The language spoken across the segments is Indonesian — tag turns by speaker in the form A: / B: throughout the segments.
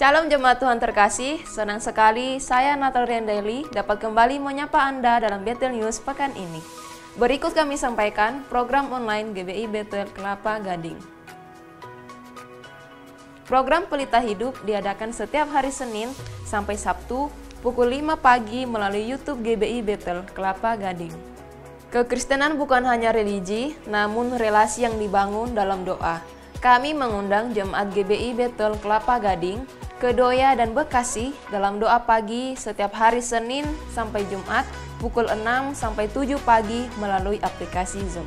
A: Shalom jemaat Tuhan terkasih, senang sekali saya Natal Riandeli dapat kembali menyapa Anda dalam Bethel News pekan ini. Berikut kami sampaikan program online GBI Bethel Kelapa Gading. Program Pelita Hidup diadakan setiap hari Senin sampai Sabtu pukul 5 pagi melalui YouTube GBI Bethel Kelapa Gading. Kekristenan bukan hanya religi, namun relasi yang dibangun dalam doa. Kami mengundang jemaat GBI Bethel Kelapa Gading, Kedoya dan Bekasi dalam doa pagi setiap hari Senin sampai Jumat pukul 6 sampai 7 pagi melalui aplikasi Zoom.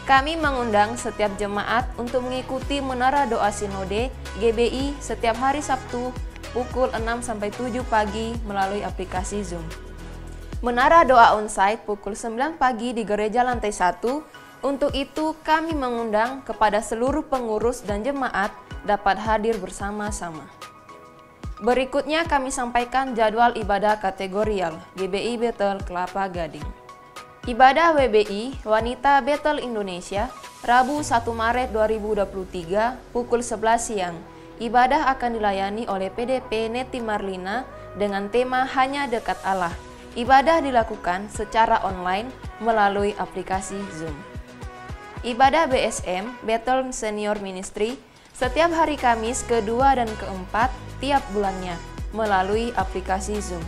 A: Kami mengundang setiap jemaat untuk mengikuti Menara Doa Sinode GBI setiap hari Sabtu pukul 6 sampai 7 pagi melalui aplikasi Zoom. Menara Doa Onsite pukul 9 pagi di gereja lantai 1. Untuk itu kami mengundang kepada seluruh pengurus dan jemaat dapat hadir bersama-sama. Berikutnya kami sampaikan jadwal ibadah kategorial GBI Bethel Kelapa Gading. Ibadah WBI Wanita Bethel Indonesia Rabu 1 Maret 2023 pukul 11 siang. Ibadah akan dilayani oleh PDP Neti Marlina dengan tema Hanya Dekat Allah. Ibadah dilakukan secara online melalui aplikasi Zoom. Ibadah BSM Bethel Senior Ministry setiap hari Kamis kedua dan keempat tiap bulannya melalui aplikasi Zoom.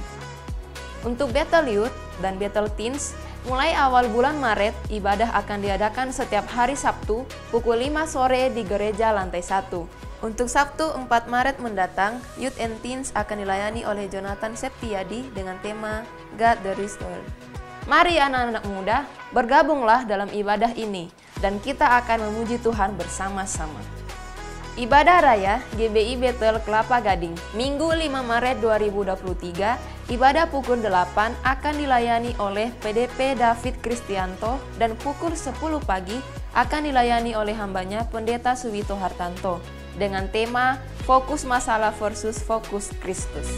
A: Untuk Bethel Youth dan Bethel Teens, mulai awal bulan Maret, ibadah akan diadakan setiap hari Sabtu pukul 5 sore di gereja lantai 1. Untuk Sabtu 4 Maret mendatang, Youth and Teens akan dilayani oleh Jonathan Septiadi dengan tema God the Restorer. Mari anak-anak muda, bergabunglah dalam ibadah ini dan kita akan memuji Tuhan bersama-sama. Ibadah Raya GBI Bethel Kelapa Gading, Minggu 5 Maret 2023, ibadah pukul 8 akan dilayani oleh PDP David Kristianto dan pukul 10 pagi akan dilayani oleh hambanya Pendeta Suwito Hartanto dengan tema Fokus Masalah versus Fokus Kristus.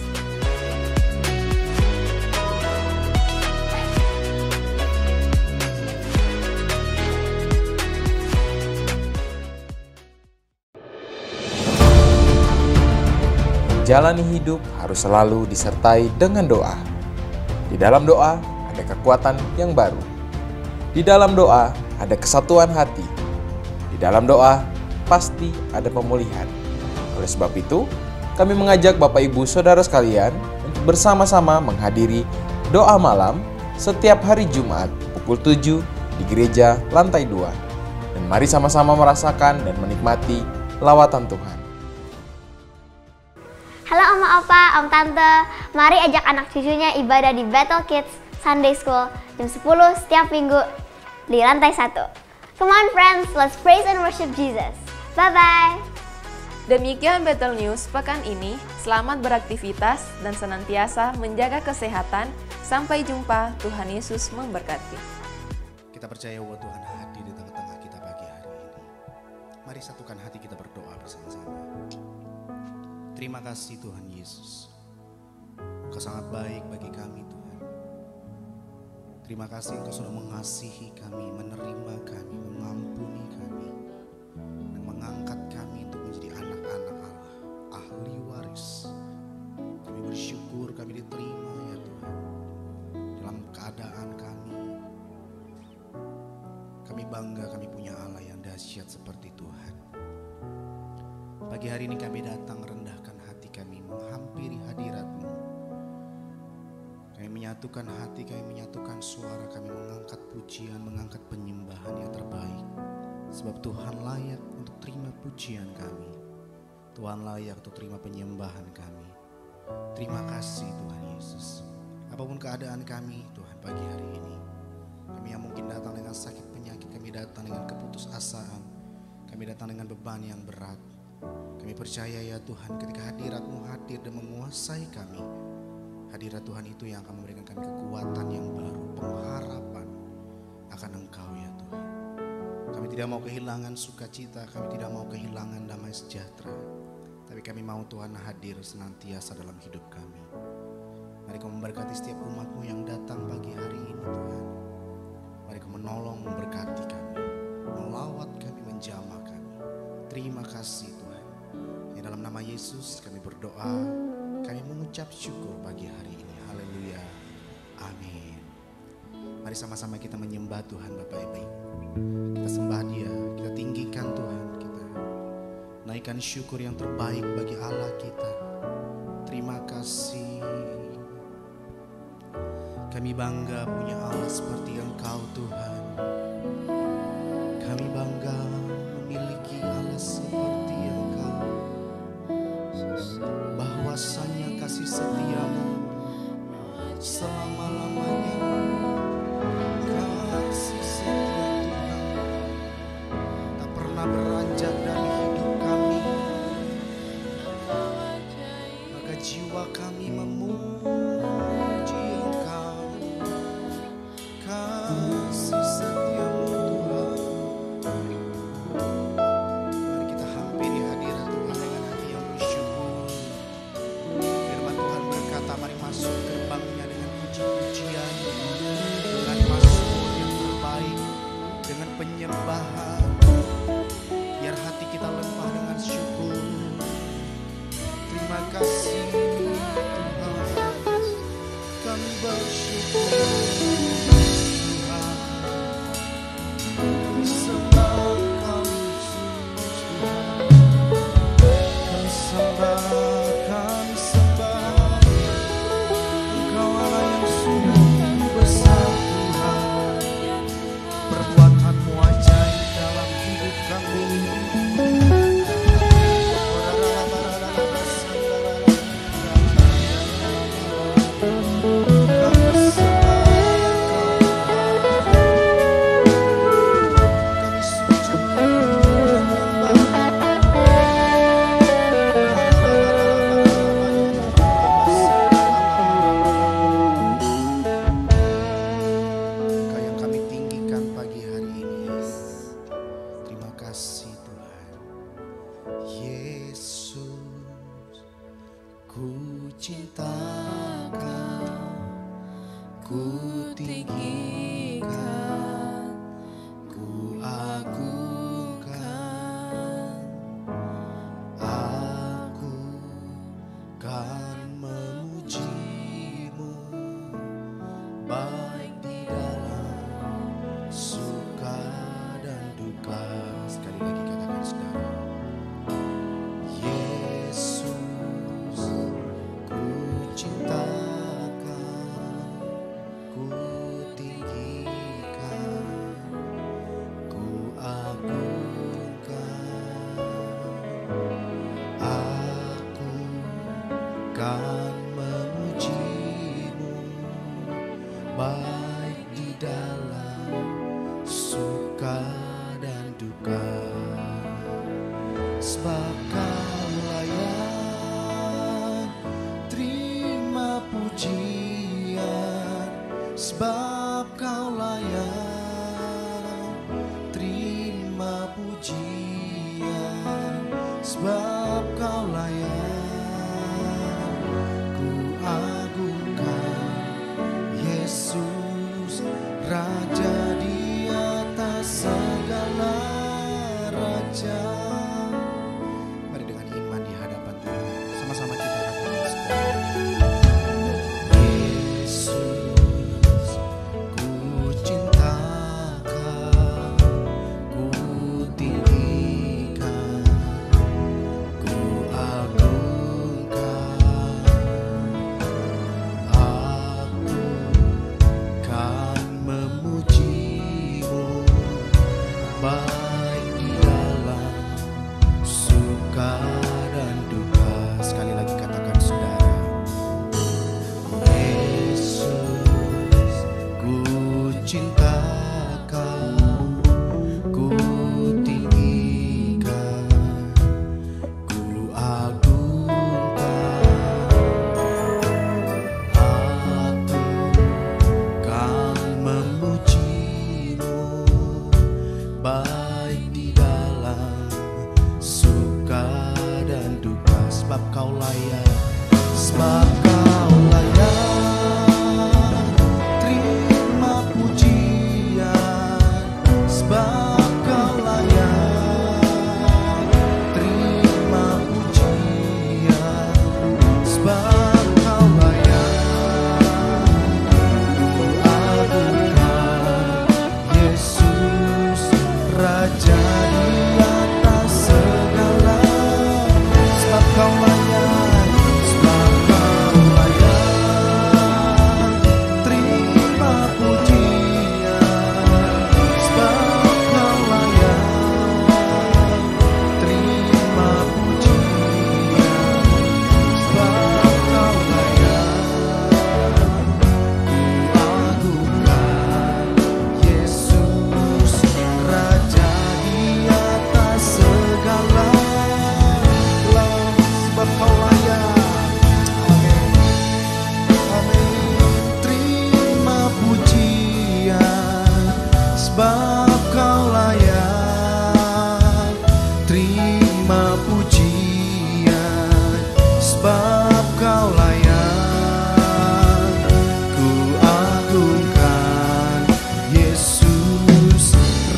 B: Jalani hidup harus selalu disertai dengan doa. Di dalam doa ada kekuatan yang baru. Di dalam doa ada kesatuan hati. Di dalam doa pasti ada pemulihan. Oleh sebab itu, kami mengajak Bapak Ibu Saudara sekalian untuk bersama-sama menghadiri doa malam setiap hari Jumat pukul 7 di gereja lantai 2. Dan mari sama-sama merasakan dan menikmati lawatan Tuhan.
C: Halo Oma Opa, Om Tante, mari ajak anak cucunya ibadah di Bethel Kids Sunday School jam 10 setiap minggu di lantai 1. Come on friends, let's praise and worship Jesus. Bye-bye.
A: Demikian Bethel News pekan ini. Selamat beraktivitas dan senantiasa menjaga kesehatan. Sampai jumpa, Tuhan Yesus memberkati.
D: Kita percaya bahwa Tuhan hadir di tengah-tengah kita pagi hari ini. Mari satukan hati kita berdoa bersama-sama. Terima kasih Tuhan Yesus. Engkau sangat baik bagi kami Tuhan. Terima kasih Engkau sudah mengasihi kami, menerima kami, mengampuni kami, dan mengangkat kami untuk menjadi anak-anak Allah, ahli waris. Kami bersyukur kami diterima ya Tuhan. Dalam keadaan kami bangga kami punya Allah yang dahsyat seperti Tuhan. Pagi hari ini kami datang rendahkan hati kami, menghampiri hadirat-Mu. Kami menyatukan hati, kami menyatukan suara, kami mengangkat pujian, mengangkat penyembahan yang terbaik. Sebab Tuhan layak untuk terima pujian kami. Tuhan layak untuk terima penyembahan kami. Terima kasih Tuhan Yesus. Apapun keadaan kami Tuhan pagi hari ini. Kami yang mungkin datang dengan sakit penyakit, kami datang dengan keputusasaan. Kami datang dengan beban yang berat. Kami percaya ya Tuhan, ketika hadirat-Mu hadir dan menguasai kami, hadirat Tuhan itu yang akan memberikan kami kekuatan yang baru, pengharapan akan Engkau ya Tuhan. Kami tidak mau kehilangan sukacita, kami tidak mau kehilangan damai sejahtera, tapi kami mau Tuhan hadir senantiasa dalam hidup kami. Mari Kau memberkati setiap umat-Mu yang datang pagi hari ini Tuhan. Mari Kau menolong, memberkati kami, melawat kami, menjamah kami. Terima kasih Tuhan. Di dalam nama Yesus Yesus kami berdoa, kami mengucap syukur pagi hari ini. Haleluya. Amin. Mari sama-sama kita menyembah Tuhan Bapa yang baik. Kita sembah Dia, kita tinggikan Tuhan kita. Naikkan syukur yang terbaik bagi Allah kita. Terima kasih. Kami bangga punya Allah seperti Engkau Tuhan. Kami bangga memiliki Allah seperti Engkau. Bahwasanya kasih setiamu selama-lamanya. Kasih setia Tuhan tak pernah beranjak dari hidup kami. Maka jiwa kami memuji Engkau. Kasih setiamu Tuhan. Mari kita hampiri hadirat Tuhan dengan hati yang bersyukur. Firman Tuhan berkata, mari masuk gerbangnya dengan puji-pujian, dengan mazmur yang terbaik, dengan penyembahan. Biar hati kita lembah dengan syukur. Terima kasih Tuhan, kami bersyukur. Kami sembah Kau Yesus Tuhan. Kami sembah Engkau Allah yang sungguh besar Tuhan. Perbuatan-Mu ajaib dalam hidup kami. Engkau yang kami tinggikan pagi hari ini. Terima kasih Tuhan. Yesus, ku cinta Kau, ku tinggikan, ku agungkan. Aku kan memuji-Mu, baik di dalam suka dan duka. Sekali lagi katakan saudara. Yesus, ku cinta Kau, ku tinggikan, ku agungkan. Aku kan memuji-Mu, baik di dalam suka dan duka. Sebab Kau layak terima pujian. Sebab Kau layak terima pujian. Sebab Kau layak ku agungkan. Yesus, Raja di atas segala raja. Mari dengan iman di hadapan Tuhan, sama-sama kita katakan saudara. Yesus, ku cinta Kau, ku tinggikan, ku agungkan. Aku kan memuji-Mu, baik di dalam suka dan duka. Sekali lagi katakan saudara. Yesus, ku cinta Kau, ku tinggikan, ku agungkan. Aku kan memuji-Mu, baik di dalam suka dan duka. Sebab Kau layak, sebab Kau layak terima pujian.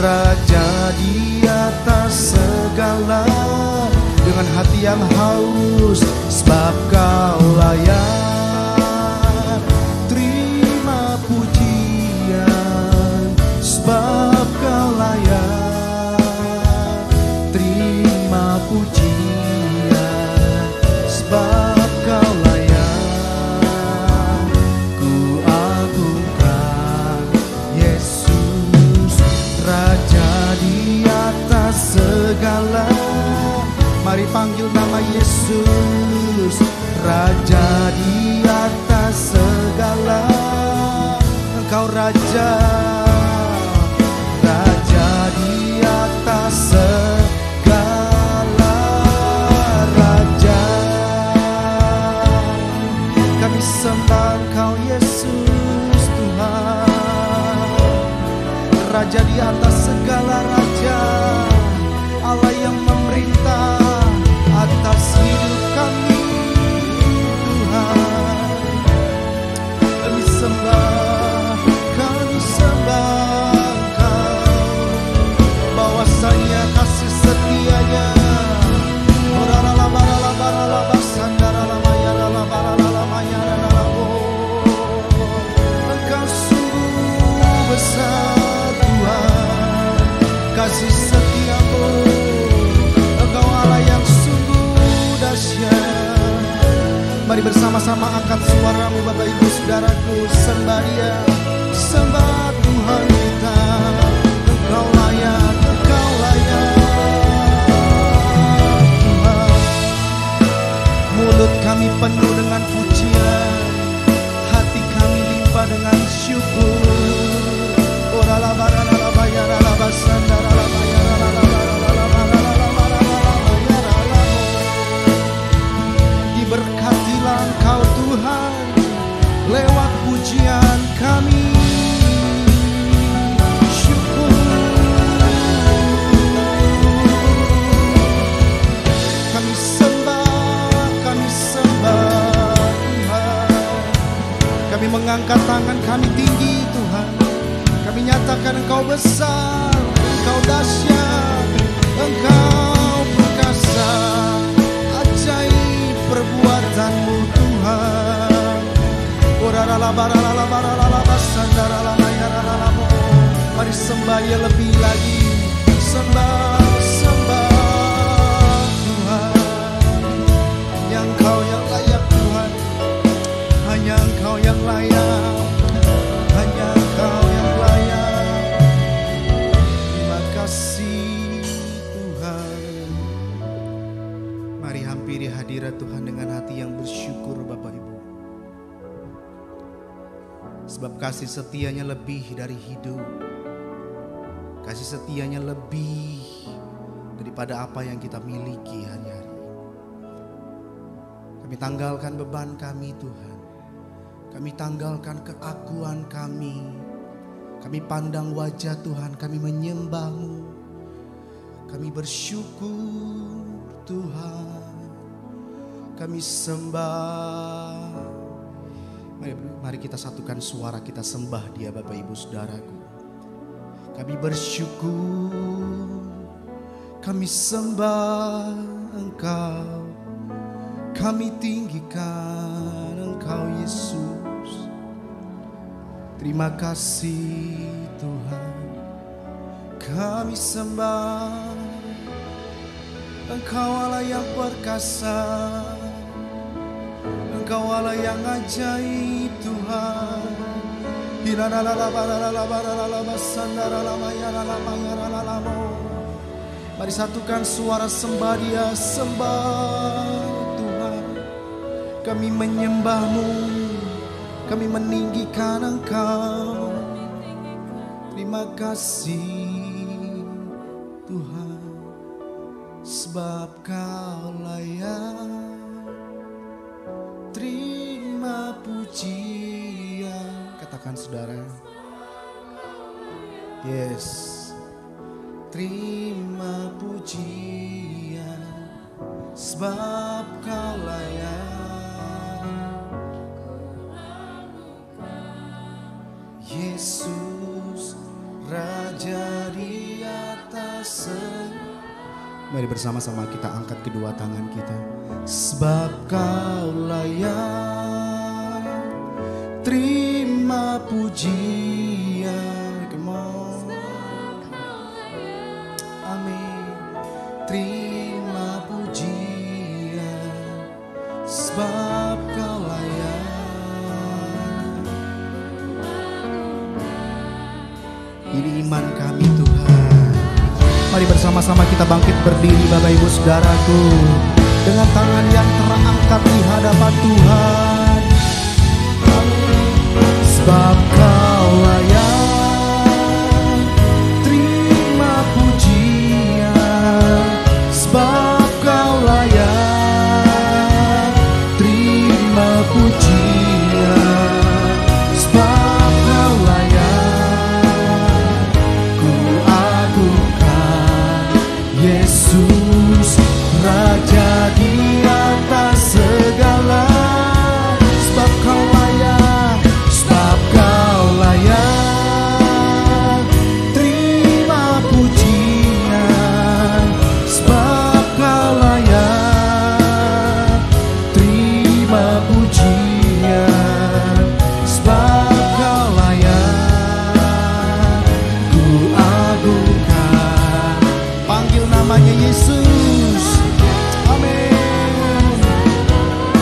D: Raja di atas segala, dengan hati yang haus sebab Kau layak. Terima pujian sebab Kau layak. Terima pujian sebab Kau layak. Ku agungkan Yesus, Raja di atas segala. Mari panggil nama Yesus, Raja di atas segala. Engkau Raja, Raja di atas segala. Raja, kami sembah Engkau Yesus Tuhan. Raja di atas segala raja, Allah yang memerintah atas hidup kami Tuhan. Kami sembah Engkau, bahwasanya kasih setianya Engkau sungguh besar Tuhan, kasih setiamu. Engkau Allah yang sungguh dahsyat. Mari bersama-sama angkat suaramu Bapak Ibu Saudaraku, sembah Dia, sembah Tuhan kita. Engkau layak, Engkau layak Tuhan. Mulut kami penuh dengan pujian, hati kami limpah dengan syukur. Diberkatilah Engkau Tuhan lewat pujian kami. Syukur. Kami sembah Tuhan. Kami mengangkat tangan kami tinggi Tuhan. Kami nyatakan Engkau besar, Engkau dahsyat, Engkau perkasa. Ajaib perbuatan-Mu Tuhan. Mari sembah Dia lebih lagi. Sembah Tuhan. Hanya Engkau yang layak Tuhan. Hanya Engkau yang layak. Hanya Engkau yang layak. Terima kasih Tuhan. Mari hampiri hadirat Tuhan dengan hati yang bersyukur Bapak Ibu. Sebab kasih setianya lebih dari hidup. Kasih setianya lebih daripada apa yang kita miliki hari-hari. Kami tanggalkan beban kami Tuhan. Kami tanggalkan keakuan kami. Kami pandang wajah Tuhan, kami menyembah-Mu. Kami bersyukur Tuhan. Kami sembah. Mari kita satukan suara, kita sembah Dia Bapak Ibu Saudaraku. Kami bersyukur. Kami sembah Engkau. Kami tinggikan Engkau Yesus. Terima kasih Tuhan. Kami sembah Engkau Allah yang perkasa. Engkau Allah yang ajaib Tuhan. Mari satukan suara sembah Dia, sembah Tuhan. Kami menyembah-Mu, kami meninggikan Engkau. Terima kasih Tuhan, sebab Kau layak. Terima pujian. Katakan saudara. Yes. Terima pujian, sebab Kau layak. Yesus Raja di Mari bersama-sama kita angkat kedua tangan kita. Sebab Kau layak terima pujian. Come on. Amin. Terima pujian. Sebab Kau layak. Ini iman kami Tuhan. Mari bersama-sama kita bangkit berdiri Bapak Ibu Saudaraku, dengan tangan yang terangkat di hadapan Tuhan. Sebab Kau layak terima pujian. Sebab Kau layak terima pujian. Sebab Kau layak ku agungkan Yesus, Raja di atas segala. Sebab Kau layak, sebab Kau layak terima pujian. Sebab Kau layak terima pujian. Sebab Kau layak ku agungkan. Panggil namanya Yesus. Amin.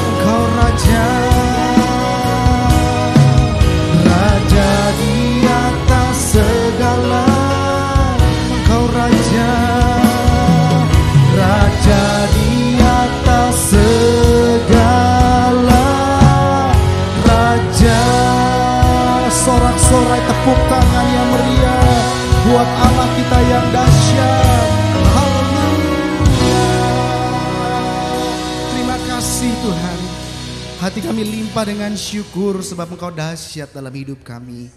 D: Engkau Raja, Raja di atas segala. Engkau Raja, Raja di atas segala. Raja, sorak-sorai tepuk tangan yang meriah buat Allah kita yang dahsyat. Haleluya. Terima kasih Tuhan. Hati kami limpah dengan syukur sebab Engkau dahsyat dalam hidup kami.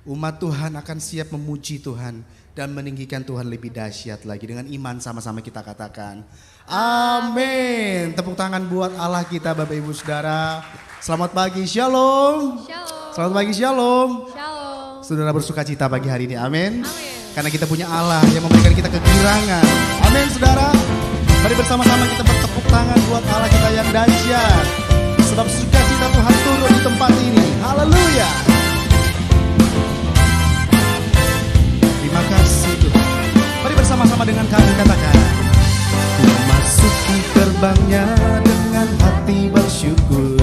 D: Umat Tuhan akan siap memuji Tuhan dan meninggikan Tuhan lebih dahsyat lagi. Dengan iman sama-sama kita katakan amin. Tepuk tangan buat Allah kita Bapak Ibu Saudara. Selamat pagi, shalom. Selamat pagi, shalom. Saudara bersuka cita pagi hari ini, amin. Karena kita punya Allah yang memberikan kita kegirangan. Amin saudara. Mari bersama-sama kita bertepuk tangan buat Allah kita yang dahsyat. Sebab sukacita Tuhan turun di tempat ini. Haleluya. Terima kasih Tuhan. Mari bersama-sama dengan kami katakan, ku masuki gerbangnya dengan hati bersyukur.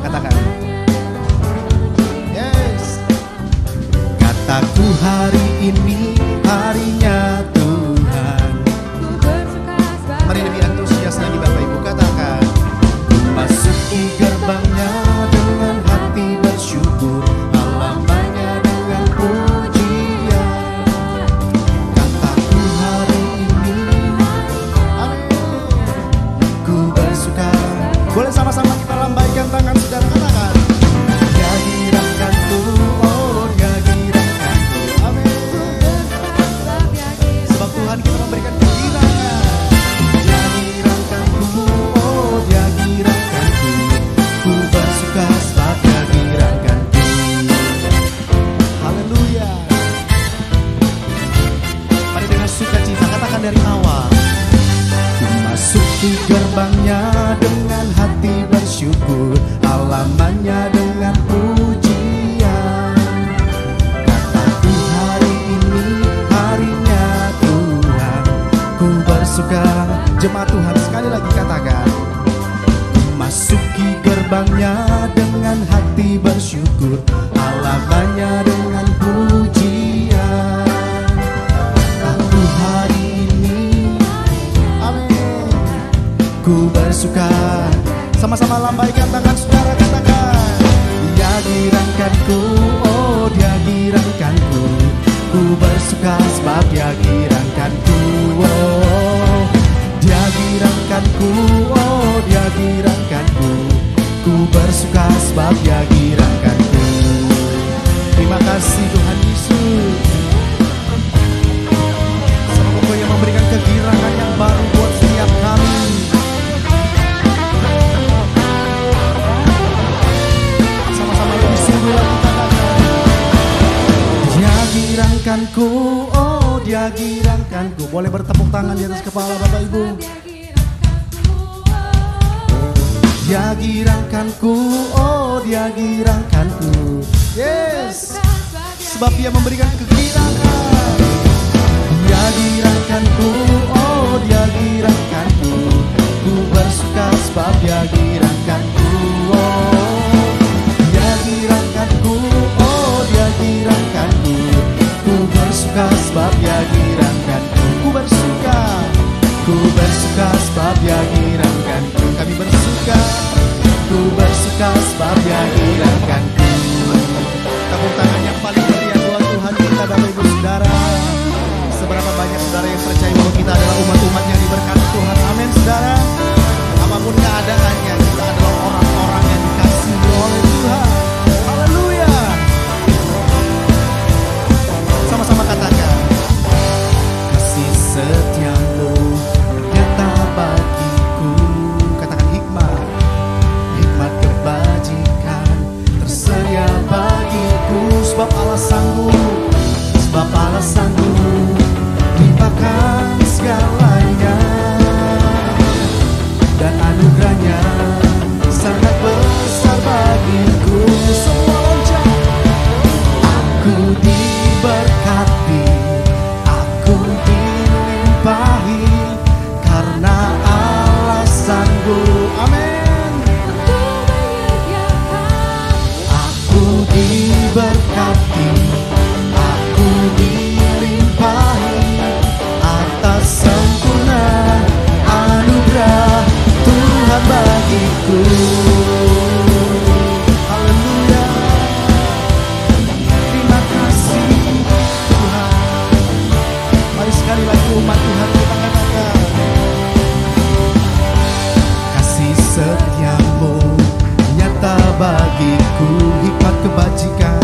D: Katakan, yes. Kataku hari ini harinya Tuhan. Mari lebih antusias lagi Bapak Ibu katakan, masuki gerbangnya dengan hati bersyukur, halamannya dengan pujian. Kataku hari ini, amin, ku bersuka. Boleh sama-sama kita lambaikan tangan saudara, katakan, dia giranganku, oh dia giranganku, amin. Sebab Tuhan kita memberikan kegirangan. Dia giranganku, oh dia giranganku, ku bersuka sebab dia giranganku. Haleluya. Mari dengan sukacita katakan dari awal, ku masuki gerbangnya dengan hati bersyukur, halamannya dengan pujian. Kataku hari ini harinya Tuhan, ku bersuka. Jemaat Tuhan sekali lagi katakan, ku masuki gerbangnya dengan hati bersyukur, halamannya dengan pujian. Kataku hari ini, amin, ku bersuka. Sama-sama lambaikan tangan saudara, katakan, dia giranganku, oh dia giranganku, ku bersuka sebab dia giranganku, oh dia giranganku, oh dia giranganku, ku bersuka sebab dia giranganku. Terima kasih Tuhan Yesus. Sebab Engkau yang memberikan kegirangan yang baru buat setiap kami. Sama-sama lebih sungguh lagi katakan, dia giranganku, oh Dia girangkanku. Boleh bertepuk tangan di atas kepala Bapak Ibu. Dia girangkanku, oh dia girangkanku. Yes, sebab dia memberikan kegirangan. Dia girangkanku, oh dia girangkanku. Ku bersuka sebab dia girangkanku, oh dia girangkanku, oh dia girangkanku. Ku bersuka sebab dia girangkanku. Ku bersuka sebab dia girangkanku. Kami bersuka, ku bersuka sebab dia girangkanku. Tepuk tangan yang paling meriah buat Tuhan kita, Bapak Ibu Saudara. Seberapa banyak saudara yang percaya bahwa kita adalah umat-umat yang diberkati Tuhan. Amin saudara. Apapun keadaannya, kita adalah orang-orang yang dikasihi oleh Tuhan. Haleluya. Sama-sama katakan, kasih setiamu nyata bagiku. Katakan hikmat, hikmat kebajikan tersedia bagiku. Sebab Allah sanggup, sebab Allah sanggup limpahkan segalanya, dan anugerahnya sangat besar bagiku. Semua loncat. Aku diberkati, aku dilimpahi, karena Allah sanggup. Amin. Aku diberkati, aku dilimpahi, atas sempurna anugerah Tuhan bagiku. Haleluya. Terima kasih Tuhan. Mari sekali lagi umat Tuhan kita katakan, kasih setiamu nyata bagiku. Hikmat kebajikan,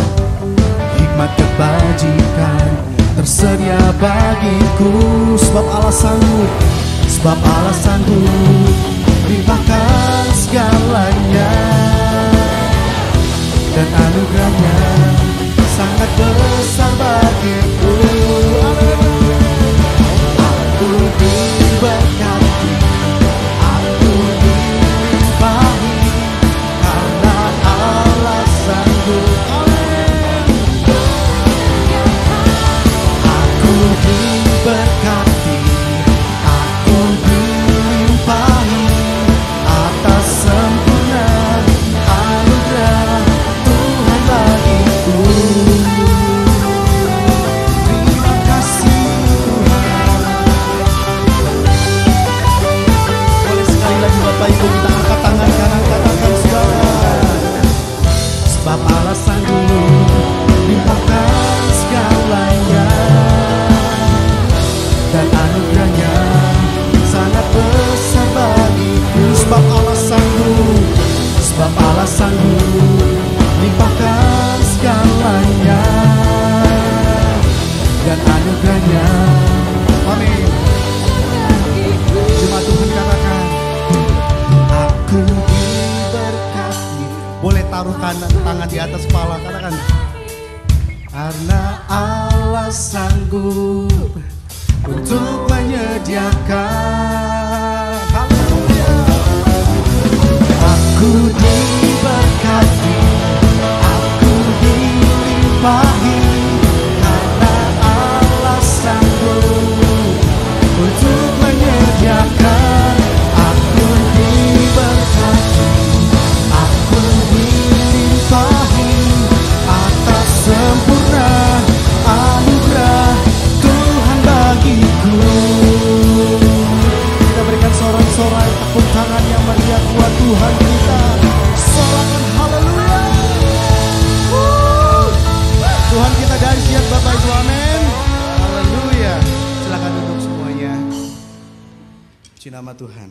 D: hikmat kebajikan tersedia bagiku. Sebab Allah sanggup, sebab Allah sanggup limpahkan segalanya, dan anugerahnya sangat besar bagiku. Aku diberkati, aku dilimpahi, karena Allah sanggup. Aku diberkati, aku dilimpahi, atas sempurna anugerah Tuhan bagiku. Terima kasih Tuhan. Boleh sekali lagi Bapak Ibu kita angkat tangan kanan, katakan saudara. Sebab Allah sanggup limpahkan segalanya, dan anugerahnya sangat besar bagiku. Sebab Allah sanggup, sebab Allah sanggup limpahkan segalanya, dan anugerahnya. Amin. Jemaat Tuhan katakan, aku diberkati. Boleh taruh tangan di atas kepala, katakan, karena Allah sanggup untuk menyediakan. Haleluya. Aku diberkati, aku dilimpahi, karena Allah sanggup untuk menyediakan. Aku diberkati, aku dilimpahi, atas sempurna anugerah Tuhan bagiku. Kita berikan sorak-sorai tepuk tangan yang meriah buat Tuhan kita. Sorakan haleluya. Tuhan kita dahsyat Bapak Ibu, amin. Haleluya. Silakan duduk semuanya. Puji nama Tuhan.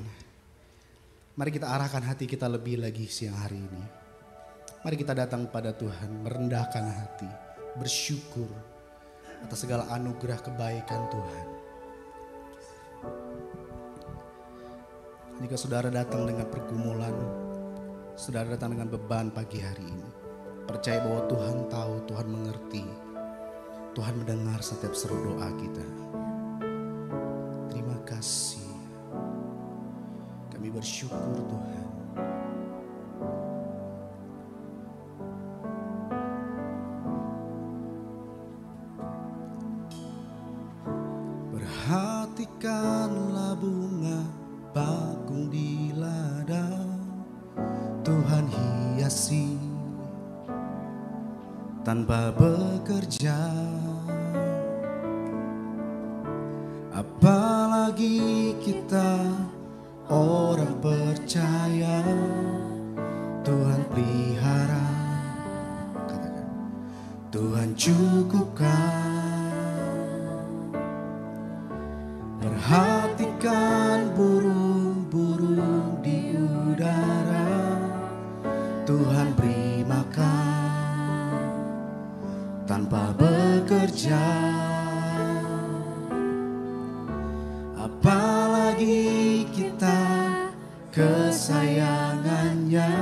D: Mari kita arahkan hati kita lebih lagi siang hari ini. Mari kita datang pada Tuhan, merendahkan hati, bersyukur atas segala anugerah kebaikan Tuhan. Jika saudara datang dengan pergumulan, saudara datang dengan beban pagi hari ini, percaya bahwa Tuhan tahu, Tuhan mengerti. Tuhan mendengar setiap seru doa kita. Terima kasih. Kami bersyukur Tuhan. Perhatikanlah bunga bakung di ladang, Tuhan hiasi tanpa bekerja. Apalagi kita orang percaya, Tuhan pelihara, katakan, Tuhan cukupkan. Perhatikan burung-burung di udara, Tuhan beri makan tanpa bekerja. Apalagi kita kesayangannya,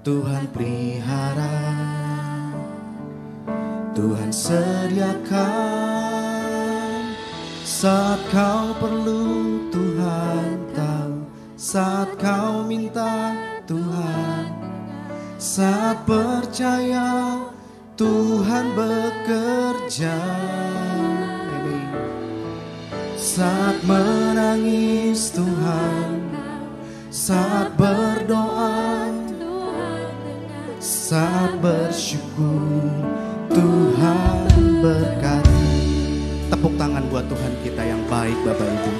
D: Tuhan pelihara, Tuhan sediakan. Saat kau perlu Tuhan tahu, saat kau minta Tuhan, saat percaya Tuhan bekerja. Saat menangis Tuhan, saat berdoa, saat bersyukur Tuhan berkati. Tepuk tangan buat Tuhan kita yang baik, Bapak Ibu.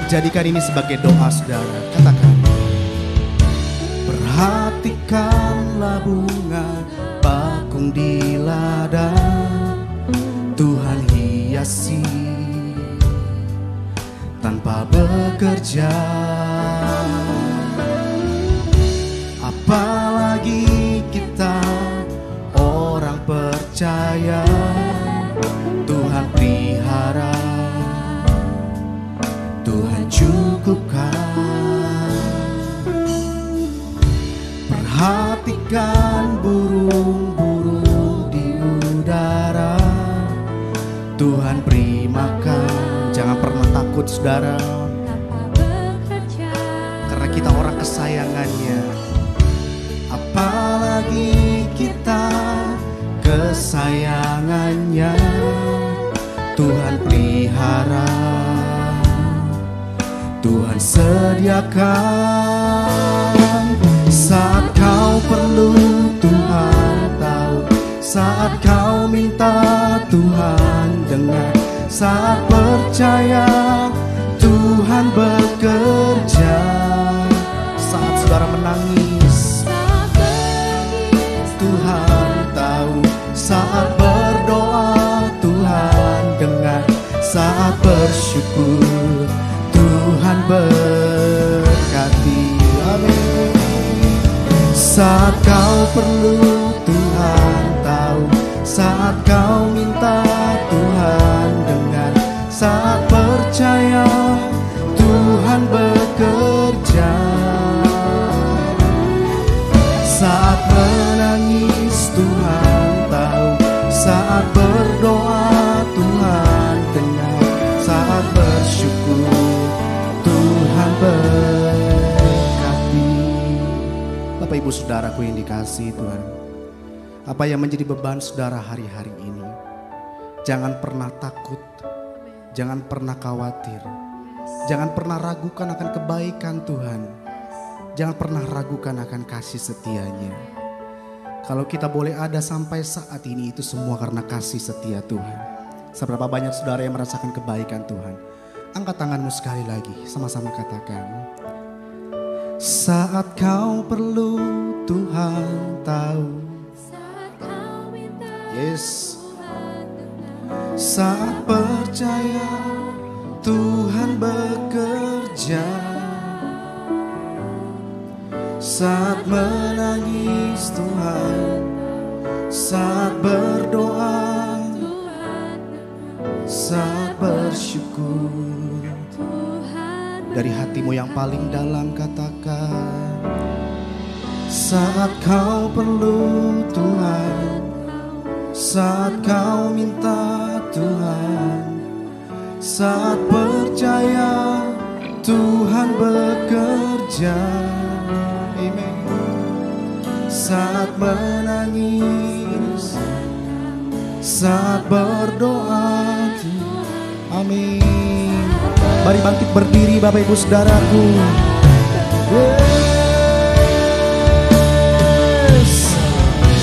D: Jadikan ini sebagai doa saudara. Katakan, perhatikanlah bunga bakung di ladang, Tuhan hiasi tanpa bekerja. Apalagi kita orang percaya, Tuhan pelihara, Tuhan cukupkan. Perhatikan burung-burung di udara, Tuhan beri makan. Jangan pernah takut saudara, karena kita orang kesayangannya. Apalagi kita kesayangannya, Tuhan pelihara, Tuhan sediakan. Saat kau perlu Tuhan tahu, saat kau minta Tuhan dengar, saat percaya Tuhan bekerja. Saat saudara menangis, Tuhan tahu, saat berdoa Tuhan dengar, saat bersyukur Tuhan berkati. Amin. Saat kau perlu Tuhan tahu, saat kau minta Tuhan dengar, saat percaya Tuhan bekerja. Saat menangis Tuhan tahu, saat berdoa Tuhan dengar, saat bersyukur Tuhan berkati. Bapak Ibu Saudaraku yang dikasihi Tuhan, apa yang menjadi beban saudara hari-hari ini, jangan pernah takut, jangan pernah khawatir, jangan pernah ragukan akan kebaikan Tuhan, jangan pernah ragukan akan kasih setianya. Kalau kita boleh ada sampai saat ini, itu semua karena kasih setia Tuhan. Seberapa banyak saudara yang merasakan kebaikan Tuhan? Angkat tanganmu sekali lagi, sama-sama katakan. Saat kau perlu Tuhan tahu. Yes. Saat percaya Tuhan bekerja. Saat menangis Tuhan, saat berdoa, saat bersyukur, dari hatimu yang paling dalam katakan, saat kau perlu Tuhan, saat kau minta Tuhan, saat percaya Tuhan bekerja. Amen. Saat menangis, saat berdoa. Amin. Mari bangkit berdiri Bapak Ibu Saudaraku. Yes.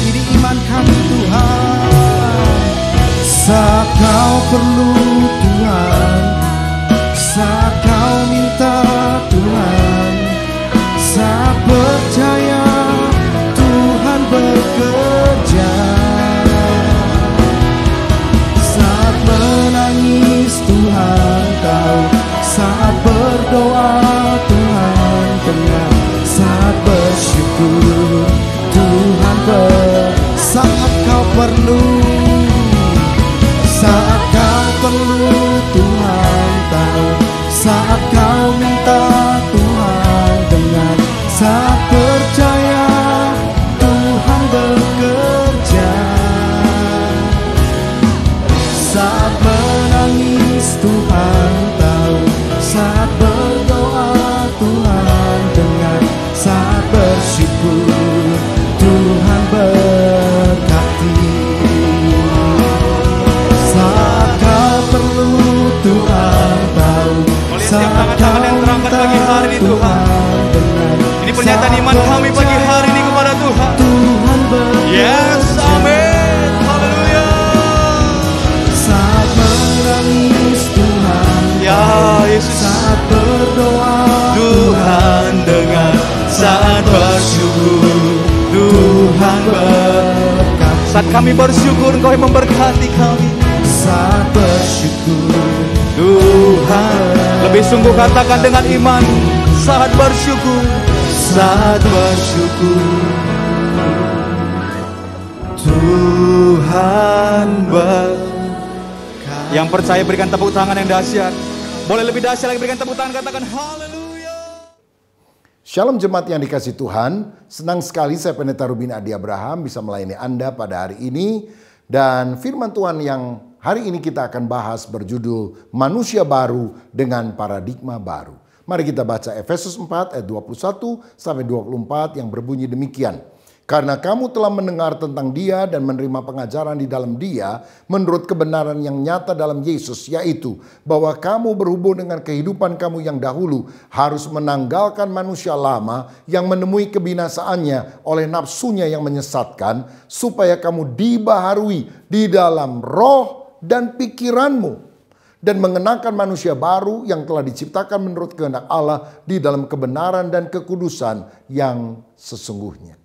D: Ini iman kami Tuhan. Saat kau perlu Tuhan, saat kau minta Tuhan, saat percaya Tuhan bekerja. Saat menangis Tuhan tahu, saat berdoa Tuhan dengar, saat bersyukur Tuhan saat kau perlu, saat kau perlu Tuhan tahu, saat kau minta Tuhan dengar, saat percaya Tuhan bekerja. Saat menangis Tuhan tahu, saat berdoa Tuhan dengar, saat bersyukur Tuhan berkati. Saat kau perlu Tuhan tahu, saat kau minta Tuhan dengar.
E: Ini pernyataan iman kami pagi hari ini kepada Tuhan.
D: Tuhan bekerja.
E: Yes, amin. Haleluya.
D: Saat menangis Tuhan,
E: Ya Yesus.
D: saat berdoa
E: Tuhan dengar, saat bersyukur Tuhan berkati. Saat kami bersyukur Engkau yang memberkati kami.
D: saat bersyukur
E: Tuhan, lebih sungguh katakan dengan iman, saat bersyukur, saat bersyukur Tuhan berkati. Yang percaya berikan tepuk tangan yang dahsyat. Boleh lebih dahsyat lagi, berikan tepuk tangan, katakan haleluya.
F: Shalom jemaat yang dikasih Tuhan, senang sekali saya Pendeta Ruben Adi Abraham bisa melayani Anda pada hari ini. Dan firman Tuhan yang hari ini kita akan bahas berjudul Manusia Baru dengan Paradigma Baru. Mari kita baca Efesus 4 ayat 21 sampai 24 yang berbunyi demikian. Karena kamu telah mendengar tentang Dia dan menerima pengajaran di dalam Dia menurut kebenaran yang nyata dalam Yesus, yaitu bahwa kamu berhubung dengan kehidupan kamu yang dahulu harus menanggalkan manusia lama yang menemui kebinasaannya oleh nafsunya yang menyesatkan, supaya kamu dibaharui di dalam roh dan pikiranmu dan mengenakan manusia baru yang telah diciptakan menurut kehendak Allah di dalam kebenaran dan kekudusan yang sesungguhnya.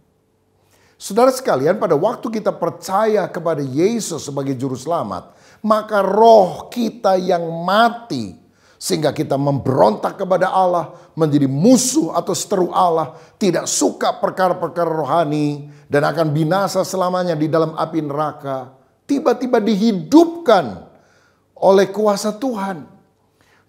F: Saudara sekalian, pada waktu kita percaya kepada Yesus sebagai juru selamat, maka roh kita yang mati sehingga kita memberontak kepada Allah, menjadi musuh atau seteru Allah, tidak suka perkara-perkara rohani dan akan binasa selamanya di dalam api neraka, tiba-tiba dihidupkan oleh kuasa Tuhan.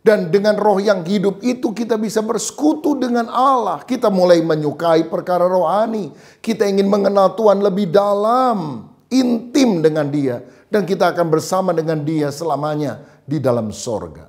F: Dan dengan roh yang hidup itu kita bisa bersekutu dengan Allah. Kita mulai menyukai perkara rohani. Kita ingin mengenal Tuhan lebih dalam, intim dengan Dia. Dan kita akan bersama dengan Dia selamanya di dalam sorga.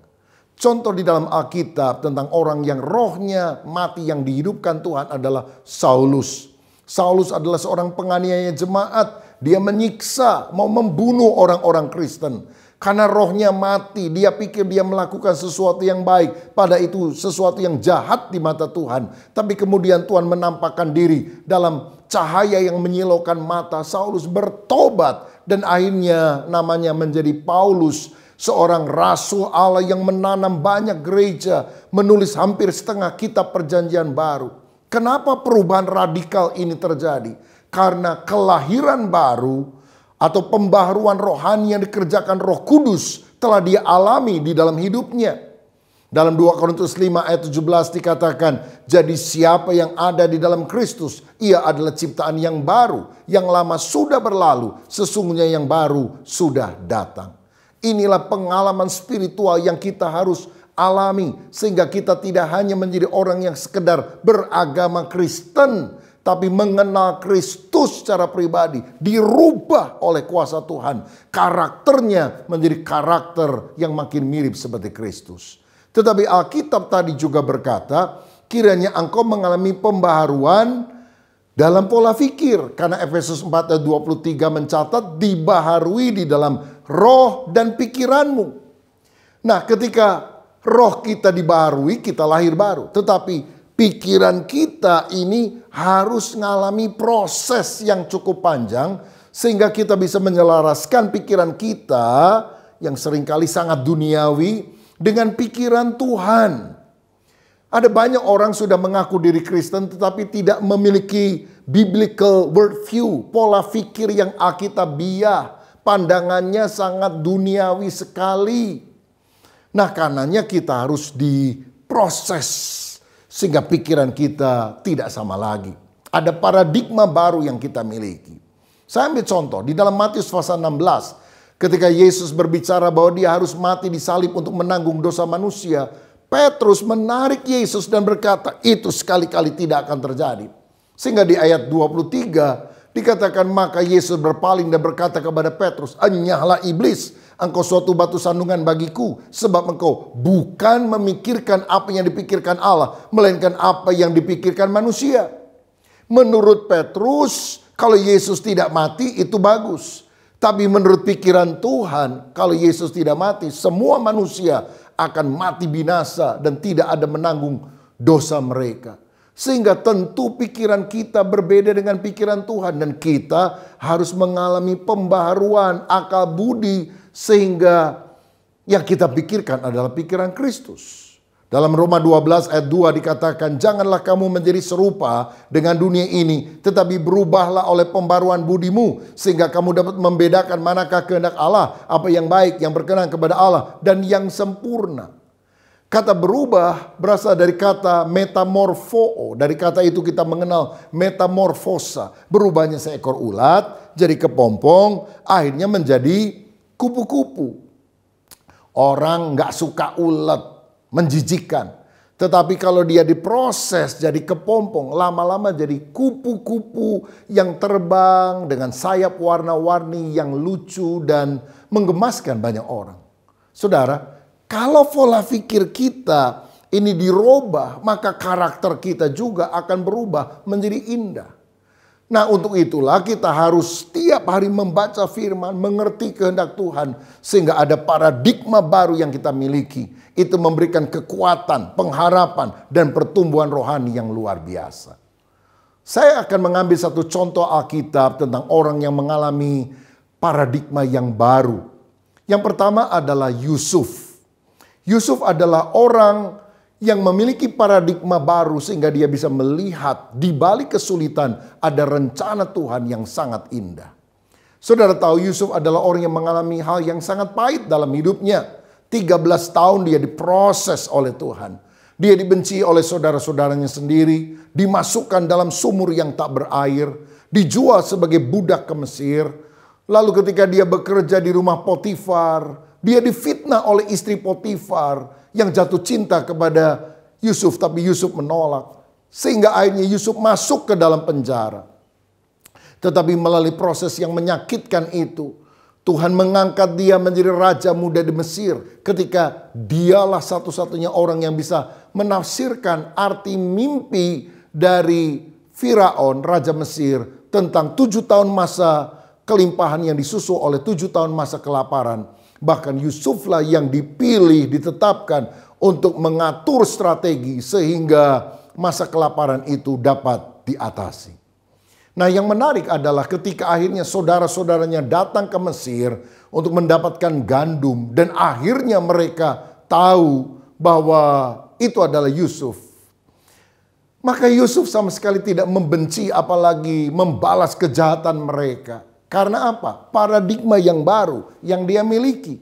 F: Contoh di dalam Alkitab tentang orang yang rohnya mati yang dihidupkan Tuhan adalah Saulus. Saulus adalah seorang penganiaya jemaat. Dia menyiksa, mau membunuh orang-orang Kristen. Karena rohnya mati, dia pikir dia melakukan sesuatu yang baik. Pada itu sesuatu yang jahat di mata Tuhan. Tapi kemudian Tuhan menampakkan diri dalam cahaya yang menyilaukan mata. Saulus bertobat dan akhirnya namanya menjadi Paulus. Seorang rasul Allah yang menanam banyak gereja. Menulis hampir setengah kitab perjanjian baru. Kenapa perubahan radikal ini terjadi? Karena kelahiran baru atau pembaharuan rohani yang dikerjakan Roh Kudus telah dia alami di dalam hidupnya. Dalam 2 Korintus 5 ayat 17 dikatakan, jadi siapa yang ada di dalam Kristus, ia adalah ciptaan yang baru. Yang lama sudah berlalu, sesungguhnya yang baru sudah datang. Inilah pengalaman spiritual yang kita harus alami, sehingga kita tidak hanya menjadi orang yang sekedar beragama Kristen, tapi mengenal Kristus secara pribadi, dirubah oleh kuasa Tuhan. Karakternya menjadi karakter yang makin mirip seperti Kristus. Tetapi Alkitab tadi juga berkata, kiranya engkau mengalami pembaharuan dalam pola pikir. Karena Efesus 4 ayat 23 mencatat, dibaharui di dalam roh dan pikiranmu. Nah, ketika roh kita dibaharui, kita lahir baru. Tetapi pikiran kita ini harus mengalami proses yang cukup panjang sehingga kita bisa menyelaraskan pikiran kita yang seringkali sangat duniawi dengan pikiran Tuhan. Ada banyak orang sudah mengaku diri Kristen tetapi tidak memiliki biblical worldview, pola pikir yang alkitabiah, pandangannya sangat duniawi sekali. Nah, karenanya kita harus diproses sehingga pikiran kita tidak sama lagi. Ada paradigma baru yang kita miliki. Saya ambil contoh di dalam Matius pasal 16. Ketika Yesus berbicara bahwa dia harus mati disalib untuk menanggung dosa manusia. Petrus menarik Yesus dan berkata, itu sekali-kali tidak akan terjadi. Sehingga di ayat 23 dikatakan, maka Yesus berpaling dan berkata kepada Petrus, enyahlah iblis, engkau suatu batu sandungan bagiku, sebab engkau bukan memikirkan apa yang dipikirkan Allah, melainkan apa yang dipikirkan manusia. Menurut Petrus, kalau Yesus tidak mati itu bagus. Tapi menurut pikiran Tuhan, kalau Yesus tidak mati, semua manusia akan mati binasa dan tidak ada menanggung dosa mereka. Sehingga tentu pikiran kita berbeda dengan pikiran Tuhan. Dan kita harus mengalami pembaharuan akal budi sehingga yang kita pikirkan adalah pikiran Kristus. Dalam Roma 12 ayat 2 dikatakan, janganlah kamu menjadi serupa dengan dunia ini, tetapi berubahlah oleh pembaruan budimu, sehingga kamu dapat membedakan manakah kehendak Allah, apa yang baik, yang berkenan kepada Allah, dan yang sempurna. Kata berubah berasal dari kata metamorfo. Dari kata itu kita mengenal metamorfosa. Berubahnya seekor ulat jadi kepompong, akhirnya menjadi kupu-kupu. Orang nggak suka ulat, menjijikkan. Tetapi kalau dia diproses jadi kepompong, lama-lama jadi kupu-kupu yang terbang dengan sayap warna-warni yang lucu dan menggemaskan banyak orang. Saudara, kalau pola pikir kita ini dirubah, maka karakter kita juga akan berubah menjadi indah. Nah, untuk itulah kita harus setiap hari membaca firman, mengerti kehendak Tuhan, sehingga ada paradigma baru yang kita miliki. Itu memberikan kekuatan, pengharapan, dan pertumbuhan rohani yang luar biasa. Saya akan mengambil satu contoh Alkitab tentang orang yang mengalami paradigma yang baru. Yang pertama adalah Yusuf. Yusuf adalah orang yang memiliki paradigma baru sehingga dia bisa melihat di balik kesulitan ada rencana Tuhan yang sangat indah. Saudara tahu Yusuf adalah orang yang mengalami hal yang sangat pahit dalam hidupnya. 13 tahun dia diproses oleh Tuhan. Dia dibenci oleh saudara-saudaranya sendiri, dimasukkan dalam sumur yang tak berair, dijual sebagai budak ke Mesir. Lalu ketika dia bekerja di rumah Potifar, dia difitnah oleh istri Potifar yang jatuh cinta kepada Yusuf, tapi Yusuf menolak. Sehingga akhirnya Yusuf masuk ke dalam penjara. Tetapi melalui proses yang menyakitkan itu, Tuhan mengangkat dia menjadi raja muda di Mesir. Ketika dialah satu-satunya orang yang bisa menafsirkan arti mimpi dari Firaun, raja Mesir, tentang 7 tahun masa kelimpahan yang disusul oleh 7 tahun masa kelaparan. Bahkan Yusuflah yang dipilih, ditetapkan untuk mengatur strategi sehingga masa kelaparan itu dapat diatasi. Nah, yang menarik adalah ketika akhirnya saudara-saudaranya datang ke Mesir untuk mendapatkan gandum dan akhirnya mereka tahu bahwa itu adalah Yusuf. Maka Yusuf sama sekali tidak membenci apalagi membalas kejahatan mereka. Karena apa? Paradigma yang baru yang dia miliki.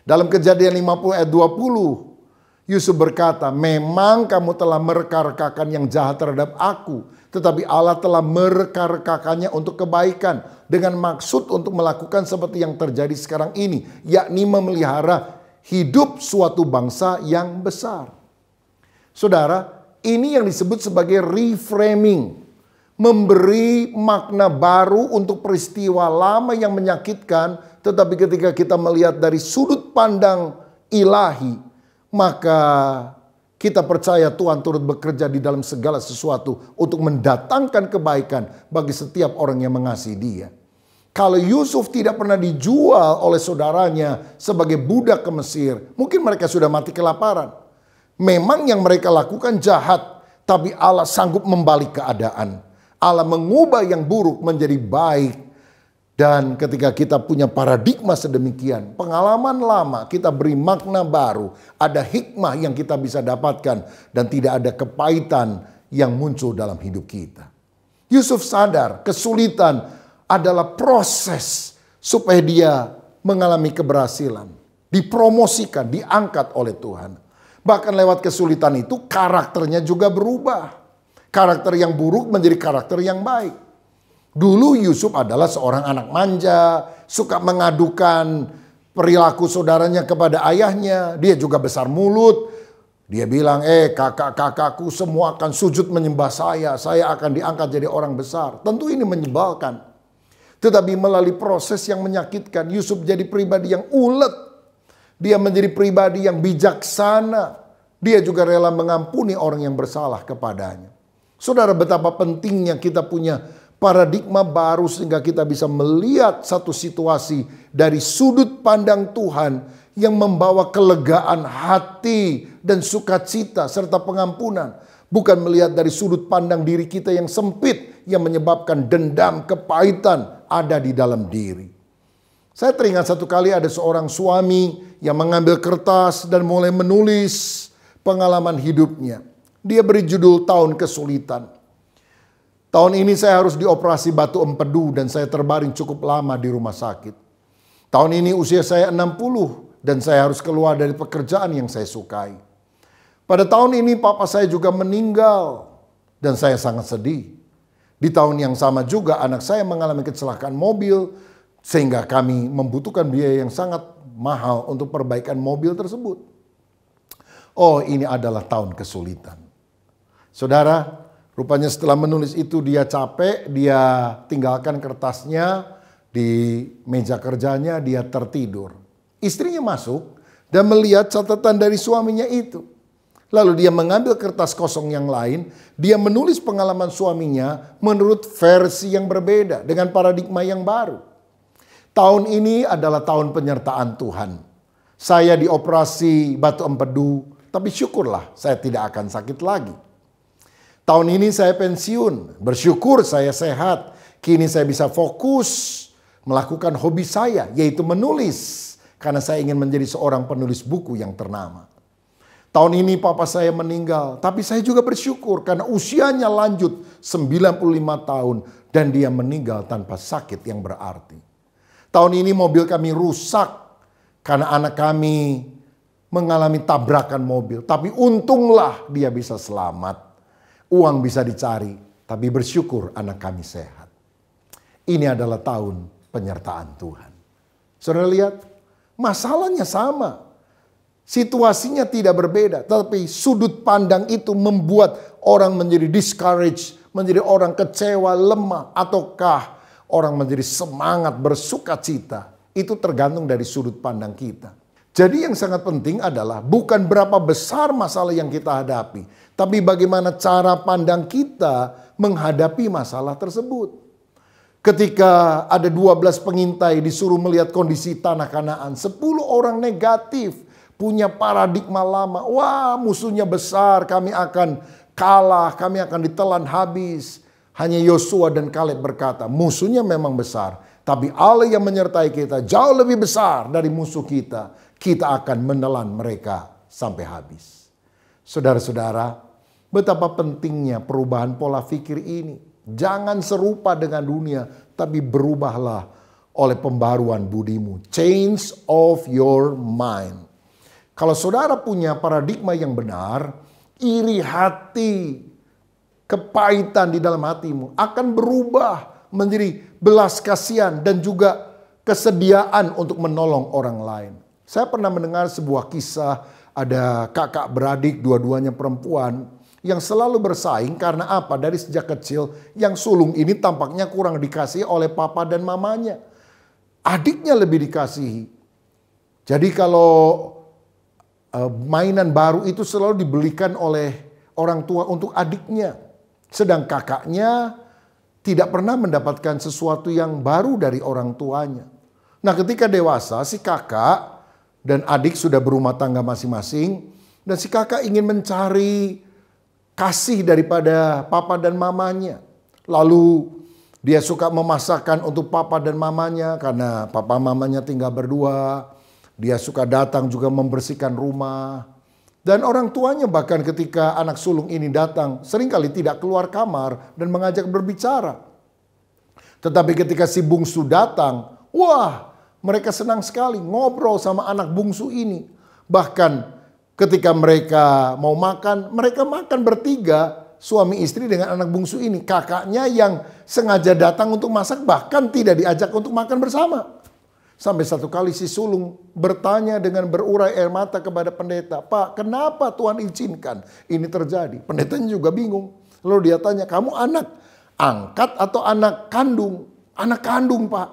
F: Dalam Kejadian 50 ayat 20, Yusuf berkata, memang kamu telah mereka-rekakan yang jahat terhadap aku, tetapi Allah telah mereka-rekakannya untuk kebaikan, dengan maksud untuk melakukan seperti yang terjadi sekarang ini, yakni memelihara hidup suatu bangsa yang besar. Saudara, ini yang disebut sebagai reframing. memberi makna baru untuk peristiwa lama yang menyakitkan, tetapi ketika kita melihat dari sudut pandang ilahi, maka kita percaya Tuhan turut bekerja di dalam segala sesuatu untuk mendatangkan kebaikan bagi setiap orang yang mengasihi Dia. Kalau Yusuf tidak pernah dijual oleh saudaranya sebagai budak ke Mesir, mungkin mereka sudah mati kelaparan. Memang yang mereka lakukan jahat, tapi Allah sanggup membalik keadaan. Allah mengubah yang buruk menjadi baik. Dan ketika kita punya paradigma sedemikian, pengalaman lama kita beri makna baru, ada hikmah yang kita bisa dapatkan dan tidak ada kepahitan yang muncul dalam hidup kita. Yusuf sadar kesulitan adalah proses supaya dia mengalami keberhasilan, dipromosikan, diangkat oleh Tuhan. Bahkan lewat kesulitan itu karakternya juga berubah. Karakter yang buruk menjadi karakter yang baik. Dulu Yusuf adalah seorang anak manja, suka mengadukan perilaku saudaranya kepada ayahnya. Dia juga besar mulut. Dia bilang, kakak-kakakku semua akan sujud menyembah saya akan diangkat jadi orang besar. Tentu ini menyebalkan. Tetapi melalui proses yang menyakitkan, Yusuf jadi pribadi yang ulet. Dia menjadi pribadi yang bijaksana. Dia juga rela mengampuni orang yang bersalah kepadanya. Saudara, betapa pentingnya kita punya paradigma baru sehingga kita bisa melihat satu situasi dari sudut pandang Tuhan yang membawa kelegaan hati dan sukacita serta pengampunan. Bukan melihat dari sudut pandang diri kita yang sempit yang menyebabkan dendam, kepahitan ada di dalam diri. Saya teringat satu kali ada seorang suami yang mengambil kertas dan mulai menulis pengalaman hidupnya. Dia beri judul Tahun Kesulitan. Tahun ini saya harus dioperasi batu empedu dan saya terbaring cukup lama di rumah sakit. Tahun ini usia saya 60 dan saya harus keluar dari pekerjaan yang saya sukai. Pada tahun ini papa saya juga meninggal dan saya sangat sedih. Di tahun yang sama juga anak saya mengalami kecelakaan mobil sehingga kami membutuhkan biaya yang sangat mahal untuk perbaikan mobil tersebut. Oh, ini adalah tahun kesulitan. Saudara, rupanya setelah menulis itu dia capek, dia tinggalkan kertasnya di meja kerjanya, dia tertidur. Istrinya masuk dan melihat catatan dari suaminya itu. Lalu dia mengambil kertas kosong yang lain, dia menulis pengalaman suaminya menurut versi yang berbeda dengan paradigma yang baru. Tahun ini adalah tahun penyertaan Tuhan. Saya dioperasi batu empedu, tapi syukurlah saya tidak akan sakit lagi. Tahun ini saya pensiun, bersyukur saya sehat. Kini saya bisa fokus melakukan hobi saya, yaitu menulis. Karena saya ingin menjadi seorang penulis buku yang ternama. Tahun ini papa saya meninggal, tapi saya juga bersyukur karena usianya lanjut 95 tahun dan dia meninggal tanpa sakit yang berarti. Tahun ini mobil kami rusak karena anak kami mengalami tabrakan mobil, tapi untunglah dia bisa selamat. Uang bisa dicari, tapi bersyukur anak kami sehat. Ini adalah tahun penyertaan Tuhan. Saudara lihat, masalahnya sama. Situasinya tidak berbeda, tapi sudut pandang itu membuat orang menjadi discouraged, menjadi orang kecewa, lemah, ataukah orang menjadi semangat, bersukacita. Itu tergantung dari sudut pandang kita. Jadi yang sangat penting adalah bukan berapa besar masalah yang kita hadapi, tapi bagaimana cara pandang kita menghadapi masalah tersebut. Ketika ada 12 pengintai disuruh melihat kondisi tanah Kanaan, 10 orang negatif. Punya paradigma lama, wah musuhnya besar, kami akan kalah, kami akan ditelan habis. Hanya Yosua dan Kaleb berkata, musuhnya memang besar, tapi Allah yang menyertai kita jauh lebih besar dari musuh kita. Kita akan menelan mereka sampai habis. Saudara-saudara, betapa pentingnya perubahan pola pikir ini. Jangan serupa dengan dunia, tapi berubahlah oleh pembaruan budimu. Change of your mind. Kalau saudara punya paradigma yang benar, iri hati, kepahitan di dalam hatimu akan berubah menjadi belas kasihan dan juga kesediaan untuk menolong orang lain. Saya pernah mendengar sebuah kisah, ada kakak beradik, dua-duanya perempuan, yang selalu bersaing karena apa? Dari sejak kecil yang sulung ini tampaknya kurang dikasihi oleh papa dan mamanya. Adiknya lebih dikasihi. Jadi kalau mainan baru itu selalu dibelikan oleh orang tua untuk adiknya. Sedang kakaknya tidak pernah mendapatkan sesuatu yang baru dari orang tuanya. Nah, ketika dewasa si kakak dan adik sudah berumah tangga masing-masing. Dan si kakak ingin mencari kasih daripada papa dan mamanya. Lalu dia suka memasakkan untuk papa dan mamanya karena papa mamanya tinggal berdua. Dia suka datang juga membersihkan rumah. Dan orang tuanya bahkan ketika anak sulung ini datang seringkali tidak keluar kamar dan mengajak berbicara. Tetapi ketika si bungsu datang, wah, mereka senang sekali ngobrol sama anak bungsu ini. Bahkan ketika mereka mau makan, mereka makan bertiga, suami istri dengan anak bungsu ini. Kakaknya yang sengaja datang untuk masak bahkan tidak diajak untuk makan bersama. Sampai satu kali si sulung bertanya dengan berurai air mata kepada pendeta, "Pak, kenapa Tuhan izinkan ini terjadi?" Pendetanya juga bingung. Lalu dia tanya, "Kamu anak angkat atau anak kandung?" "Anak kandung, Pak."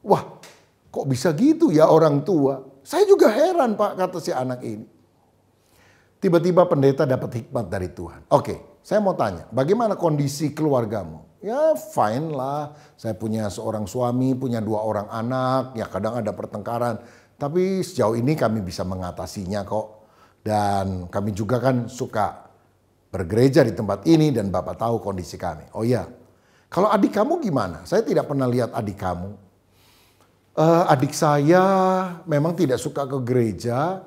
F: "Wah, kok bisa gitu ya orang tua?" "Saya juga heran, Pak," kata si anak ini. Tiba-tiba pendeta dapat hikmat dari Tuhan. "Oke, saya mau tanya, bagaimana kondisi keluargamu?" "Ya fine lah, saya punya seorang suami, punya 2 orang anak, ya kadang ada pertengkaran. Tapi sejauh ini kami bisa mengatasinya kok. Dan kami juga kan suka bergereja di tempat ini dan Bapak tahu kondisi kami." "Oh ya, kalau adik kamu gimana? Saya tidak pernah lihat adik kamu." "Adik saya memang tidak suka ke gereja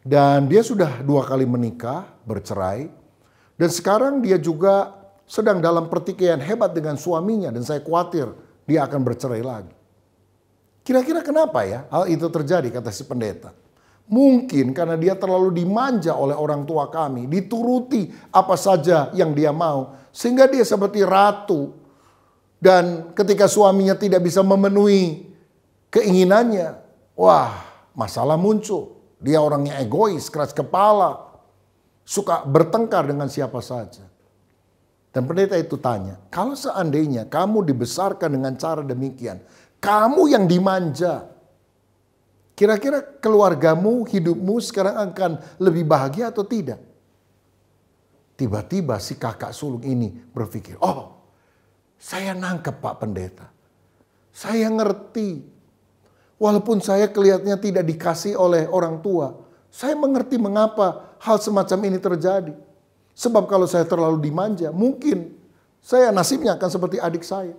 F: dan dia sudah 2 kali menikah, bercerai. Dan sekarang dia juga sedang dalam pertikaian hebat dengan suaminya dan saya khawatir dia akan bercerai lagi." "Kira-kira kenapa ya hal itu terjadi?" kata si pendeta. "Mungkin karena dia terlalu dimanja oleh orang tua kami, dituruti apa saja yang dia mau, sehingga dia seperti ratu. Dan ketika suaminya tidak bisa memenuhi keinginannya, wah, masalah muncul. Dia orangnya egois, keras kepala, suka bertengkar dengan siapa saja." Dan pendeta itu tanya, "Kalau seandainya kamu dibesarkan dengan cara demikian, kamu yang dimanja, kira-kira keluargamu, hidupmu sekarang akan lebih bahagia atau tidak?" Tiba-tiba si kakak sulung ini berpikir, "Oh, saya nangkep Pak Pendeta. Saya ngerti. Walaupun saya kelihatannya tidak dikasih oleh orang tua, saya mengerti mengapa hal semacam ini terjadi. Sebab kalau saya terlalu dimanja, mungkin saya nasibnya akan seperti adik saya."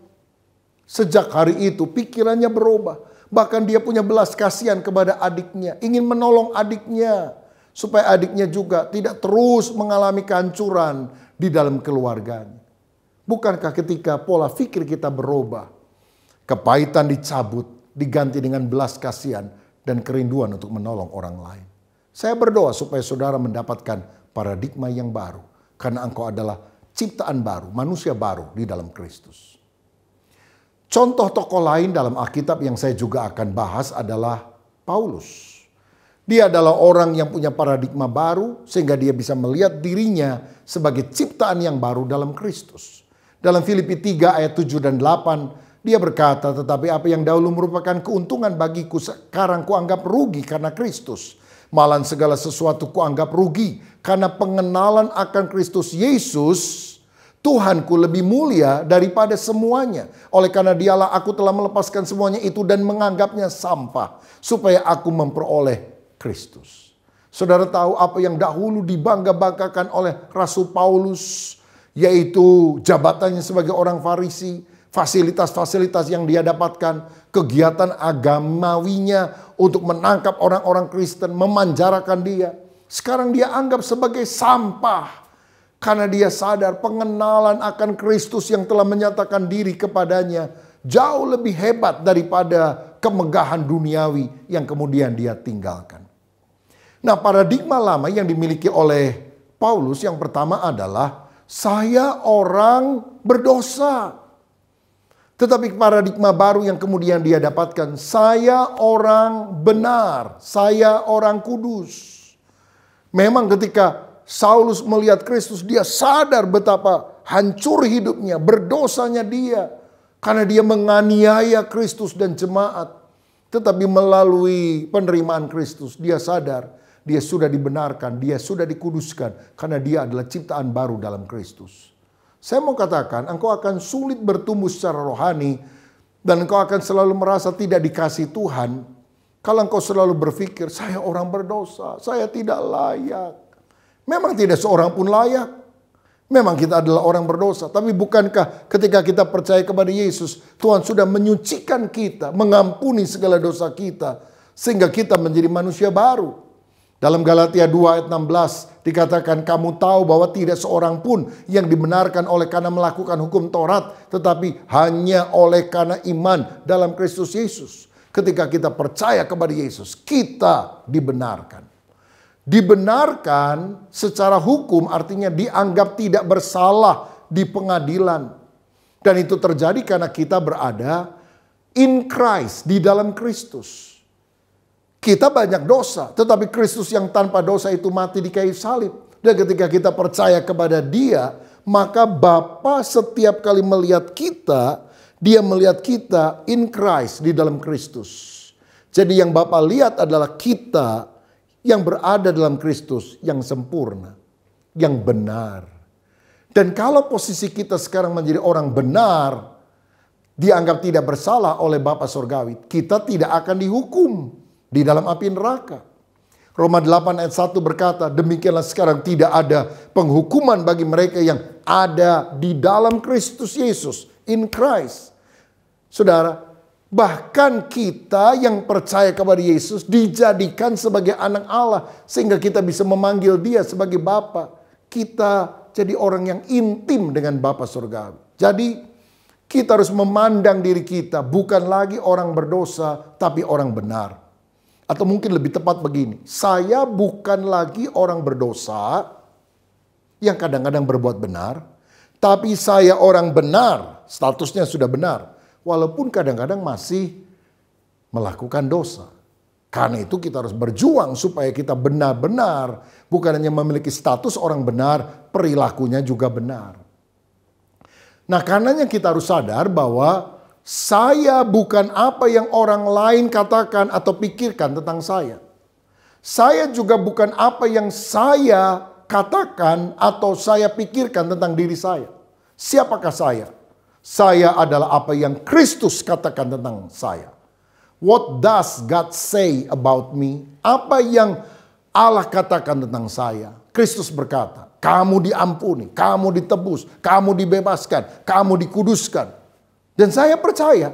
F: Sejak hari itu pikirannya berubah. Bahkan dia punya belas kasihan kepada adiknya. Ingin menolong adiknya. Supaya adiknya juga tidak terus mengalami kehancuran di dalam keluarganya. Bukankah ketika pola pikir kita berubah, kepahitan dicabut, diganti dengan belas kasihan dan kerinduan untuk menolong orang lain. Saya berdoa supaya saudara mendapatkan paradigma yang baru. Karena engkau adalah ciptaan baru, manusia baru di dalam Kristus. Contoh tokoh lain dalam Alkitab yang saya juga akan bahas adalah Paulus. Dia adalah orang yang punya paradigma baru sehingga dia bisa melihat dirinya sebagai ciptaan yang baru dalam Kristus. Dalam Filipi 3 ayat 7 dan 8, dia berkata, "Tetapi apa yang dahulu merupakan keuntungan bagiku sekarang kuanggap rugi karena Kristus. Malahan segala sesuatu kuanggap rugi karena pengenalan akan Kristus Yesus, Tuhanku lebih mulia daripada semuanya. Oleh karena dialah aku telah melepaskan semuanya itu dan menganggapnya sampah, supaya aku memperoleh Kristus." Saudara tahu apa yang dahulu dibangga-banggakan oleh Rasul Paulus, yaitu jabatannya sebagai orang Farisi, fasilitas-fasilitas yang dia dapatkan, kegiatan agamawinya untuk menangkap orang-orang Kristen, memanjarakan dia. Sekarang dia anggap sebagai sampah. Karena dia sadar pengenalan akan Kristus yang telah menyatakan diri kepadanya jauh lebih hebat daripada kemegahan duniawi yang kemudian dia tinggalkan. Nah, paradigma lama yang dimiliki oleh Paulus yang pertama adalah saya orang berdosa. Tetapi paradigma baru yang kemudian dia dapatkan, saya orang benar, saya orang kudus. Memang ketika Saulus melihat Kristus, dia sadar betapa hancur hidupnya, berdosanya dia. Karena dia menganiaya Kristus dan jemaat. Tetapi melalui penerimaan Kristus, dia sadar dia sudah dibenarkan, dia sudah dikuduskan. Karena dia adalah ciptaan baru dalam Kristus. Saya mau katakan, engkau akan sulit bertumbuh secara rohani. Dan engkau akan selalu merasa tidak dikasih Tuhan. Kalau engkau selalu berpikir, saya orang berdosa, saya tidak layak. Memang tidak seorang pun layak. Memang kita adalah orang berdosa. Tapi bukankah ketika kita percaya kepada Yesus, Tuhan sudah menyucikan kita, mengampuni segala dosa kita, sehingga kita menjadi manusia baru. Dalam Galatia 2 ayat 16 dikatakan, kamu tahu bahwa tidak seorang pun yang dibenarkan oleh karena melakukan hukum Taurat, tetapi hanya oleh karena iman dalam Kristus Yesus. Ketika kita percaya kepada Yesus, kita dibenarkan. Dibenarkan secara hukum artinya dianggap tidak bersalah di pengadilan. Dan itu terjadi karena kita berada in Christ, di dalam Kristus. Kita banyak dosa, tetapi Kristus yang tanpa dosa itu mati di kayu salib. Dan ketika kita percaya kepada Dia, maka Bapa setiap kali melihat kita, Dia melihat kita in Christ, di dalam Kristus. Jadi yang Bapa lihat adalah kita yang berada dalam Kristus, yang sempurna, yang benar. Dan kalau posisi kita sekarang menjadi orang benar, dianggap tidak bersalah oleh Bapa Surgawi, kita tidak akan dihukum di dalam api neraka. Roma 8 ayat 1 berkata, demikianlah sekarang tidak ada penghukuman bagi mereka yang ada di dalam Kristus Yesus, in Christ. Saudara, bahkan kita yang percaya kepada Yesus dijadikan sebagai anak Allah. Sehingga kita bisa memanggil Dia sebagai Bapa. Kita jadi orang yang intim dengan Bapa Surgawi. Jadi kita harus memandang diri kita bukan lagi orang berdosa, tapi orang benar. Atau mungkin lebih tepat begini, saya bukan lagi orang berdosa yang kadang-kadang berbuat benar, tapi saya orang benar, statusnya sudah benar. Walaupun kadang-kadang masih melakukan dosa. Karena itu kita harus berjuang supaya kita benar-benar bukan hanya memiliki status orang benar, perilakunya juga benar. Nah, karenanya kita harus sadar bahwa saya bukan apa yang orang lain katakan atau pikirkan tentang saya. Saya juga bukan apa yang saya katakan atau saya pikirkan tentang diri saya. Siapakah saya? Saya adalah apa yang Kristus katakan tentang saya. What does God say about me? Apa yang Allah katakan tentang saya? Kristus berkata, kamu diampuni, kamu ditebus, kamu dibebaskan, kamu dikuduskan. Dan saya percaya.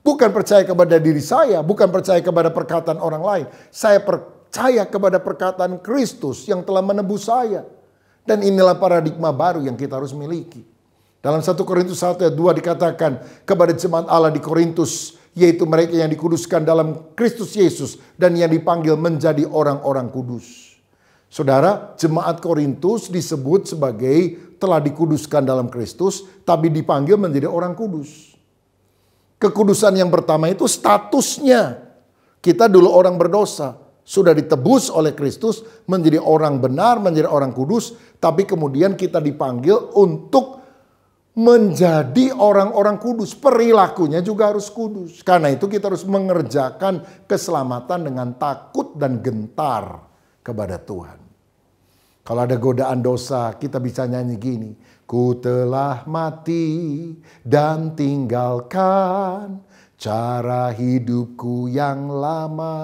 F: Bukan percaya kepada diri saya, bukan percaya kepada perkataan orang lain. Saya percaya kepada perkataan Kristus yang telah menebus saya. Dan inilah paradigma baru yang kita harus miliki. Dalam 1 Korintus 1 ayat 2 dikatakan kepada jemaat Allah di Korintus, yaitu mereka yang dikuduskan dalam Kristus Yesus dan yang dipanggil menjadi orang-orang kudus. Saudara, jemaat Korintus disebut sebagai telah dikuduskan dalam Kristus, tapi dipanggil menjadi orang kudus. Kekudusan yang pertama itu statusnya. Kita dulu orang berdosa, sudah ditebus oleh Kristus menjadi orang benar, menjadi orang kudus, tapi kemudian kita dipanggil untuk menjadi orang-orang kudus. Perilakunya juga harus kudus. Karena itu kita harus mengerjakan keselamatan dengan takut dan gentar kepada Tuhan. Kalau ada godaan dosa, kita bisa nyanyi gini. Ku telah mati dan tinggalkan cara hidupku yang lama.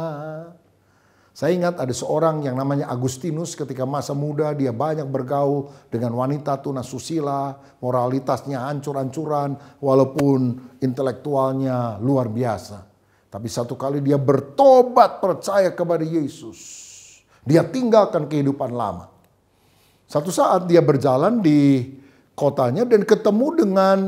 F: Saya ingat ada seorang yang namanya Agustinus, ketika masa muda dia banyak bergaul dengan wanita tunasusila, moralitasnya hancur-hancuran walaupun intelektualnya luar biasa. Tapi satu kali dia bertobat percaya kepada Yesus. Dia tinggalkan kehidupan lama. Satu saat dia berjalan di kotanya dan ketemu dengan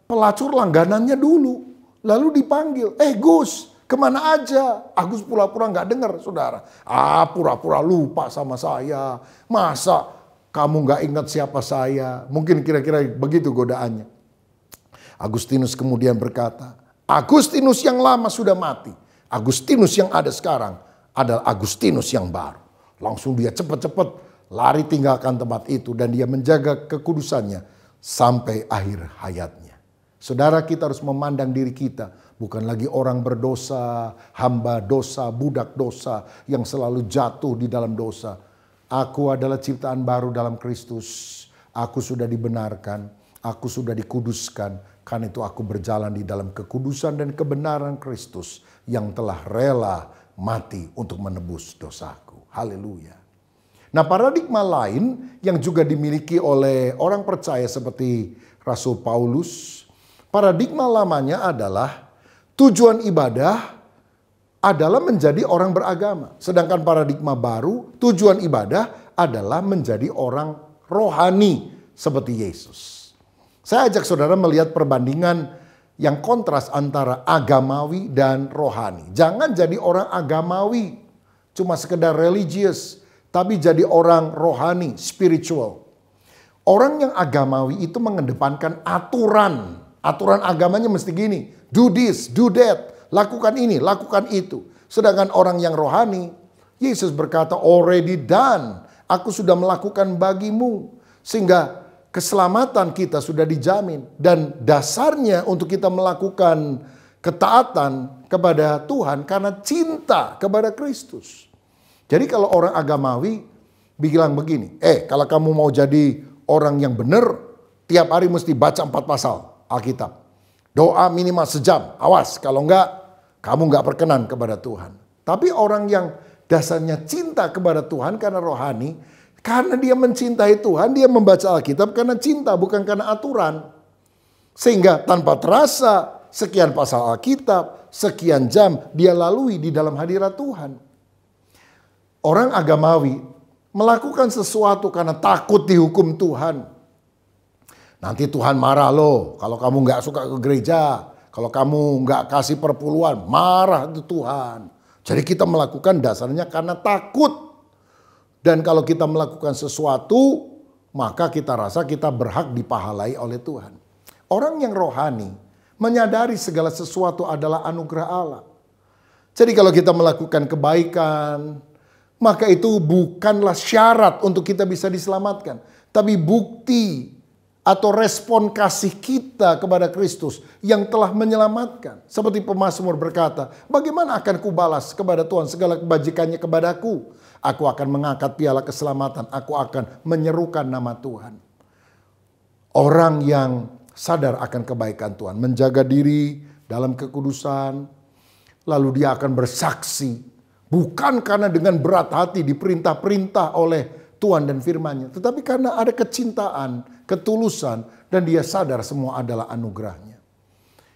F: pelacur langganannya dulu. Lalu dipanggil, Gus, kemana aja? Agus pura-pura nggak dengar, saudara. Pura-pura lupa sama saya. Masa kamu nggak ingat siapa saya? Mungkin kira-kira begitu godaannya. Agustinus kemudian berkata, Agustinus yang lama sudah mati. Agustinus yang ada sekarang adalah Agustinus yang baru. Langsung dia cepat-cepat lari tinggalkan tempat itu dan dia menjaga kekudusannya sampai akhir hayatnya. Saudara, kita harus memandang diri kita bukan lagi orang berdosa, hamba dosa, budak dosa yang selalu jatuh di dalam dosa. Aku adalah ciptaan baru dalam Kristus. Aku sudah dibenarkan, aku sudah dikuduskan. Karena itu aku berjalan di dalam kekudusan dan kebenaran Kristus yang telah rela mati untuk menebus dosaku. Haleluya. Nah, paradigma lain yang juga dimiliki oleh orang percaya seperti Rasul Paulus, paradigma lamanya adalah tujuan ibadah adalah menjadi orang beragama. Sedangkan paradigma baru, tujuan ibadah adalah menjadi orang rohani seperti Yesus. Saya ajak saudara melihat perbandingan yang kontras antara agamawi dan rohani. Jangan jadi orang agamawi, cuma sekedar religius, tapi jadi orang rohani, spiritual. Orang yang agamawi itu mengedepankan aturan. Aturan agamanya mesti gini, do this, do that, lakukan ini, lakukan itu. Sedangkan orang yang rohani, Yesus berkata, already done, aku sudah melakukan bagimu. Sehingga keselamatan kita sudah dijamin. Dan dasarnya untuk kita melakukan ketaatan kepada Tuhan karena cinta kepada Kristus. Jadi kalau orang agamawi bilang begini, kalau kamu mau jadi orang yang benar, tiap hari mesti baca 4 pasal Alkitab. Doa minimal sejam, awas kalau enggak, kamu enggak berkenan kepada Tuhan. Tapi orang yang dasarnya cinta kepada Tuhan karena rohani, karena dia mencintai Tuhan, dia membaca Alkitab karena cinta, bukan karena aturan. Sehingga tanpa terasa, sekian pasal Alkitab, sekian jam dia lalui di dalam hadirat Tuhan. Orang agamawi melakukan sesuatu karena takut dihukum Tuhan. Nanti Tuhan marah loh kalau kamu nggak suka ke gereja. Kalau kamu nggak kasih perpuluhan, marah itu Tuhan. Jadi kita melakukan dasarnya karena takut. Dan kalau kita melakukan sesuatu, maka kita rasa kita berhak dipahalai oleh Tuhan. Orang yang rohani menyadari segala sesuatu adalah anugerah Allah. Jadi kalau kita melakukan kebaikan, maka itu bukanlah syarat untuk kita bisa diselamatkan. Tapi bukti atau respon kasih kita kepada Kristus yang telah menyelamatkan. Seperti pemazmur berkata, bagaimana akan kubalas kepada Tuhan segala kebajikannya kepadaku? Aku akan mengangkat piala keselamatan. Aku akan menyerukan nama Tuhan. Orang yang sadar akan kebaikan Tuhan, menjaga diri dalam kekudusan, lalu dia akan bersaksi. Bukan karena dengan berat hati diperintah-perintah oleh Tuhan dan firman-Nya. Tetapi karena ada kecintaan, ketulusan, dan dia sadar semua adalah anugerahnya.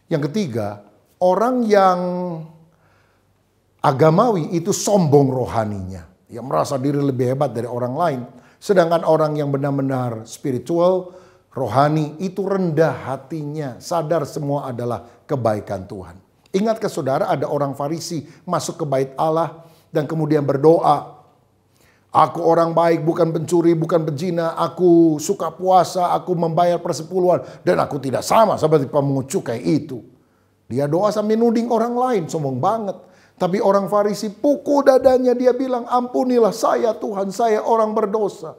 F: Yang ketiga, orang yang agamawi itu sombong rohaninya. Yang merasa diri lebih hebat dari orang lain. Sedangkan orang yang benar-benar spiritual, rohani itu rendah hatinya. Sadar semua adalah kebaikan Tuhan. Ingatkah saudara ada orang Farisi masuk ke bait Allah dan kemudian berdoa. Aku orang baik, bukan pencuri, bukan pezina. Aku suka puasa, aku membayar persepuluhan. Dan aku tidak sama seperti pemungut cukai itu. Dia doa sambil nuding orang lain, sombong banget. Tapi orang Farisi pukul dadanya, dia bilang, ampunilah saya Tuhan, saya orang berdosa.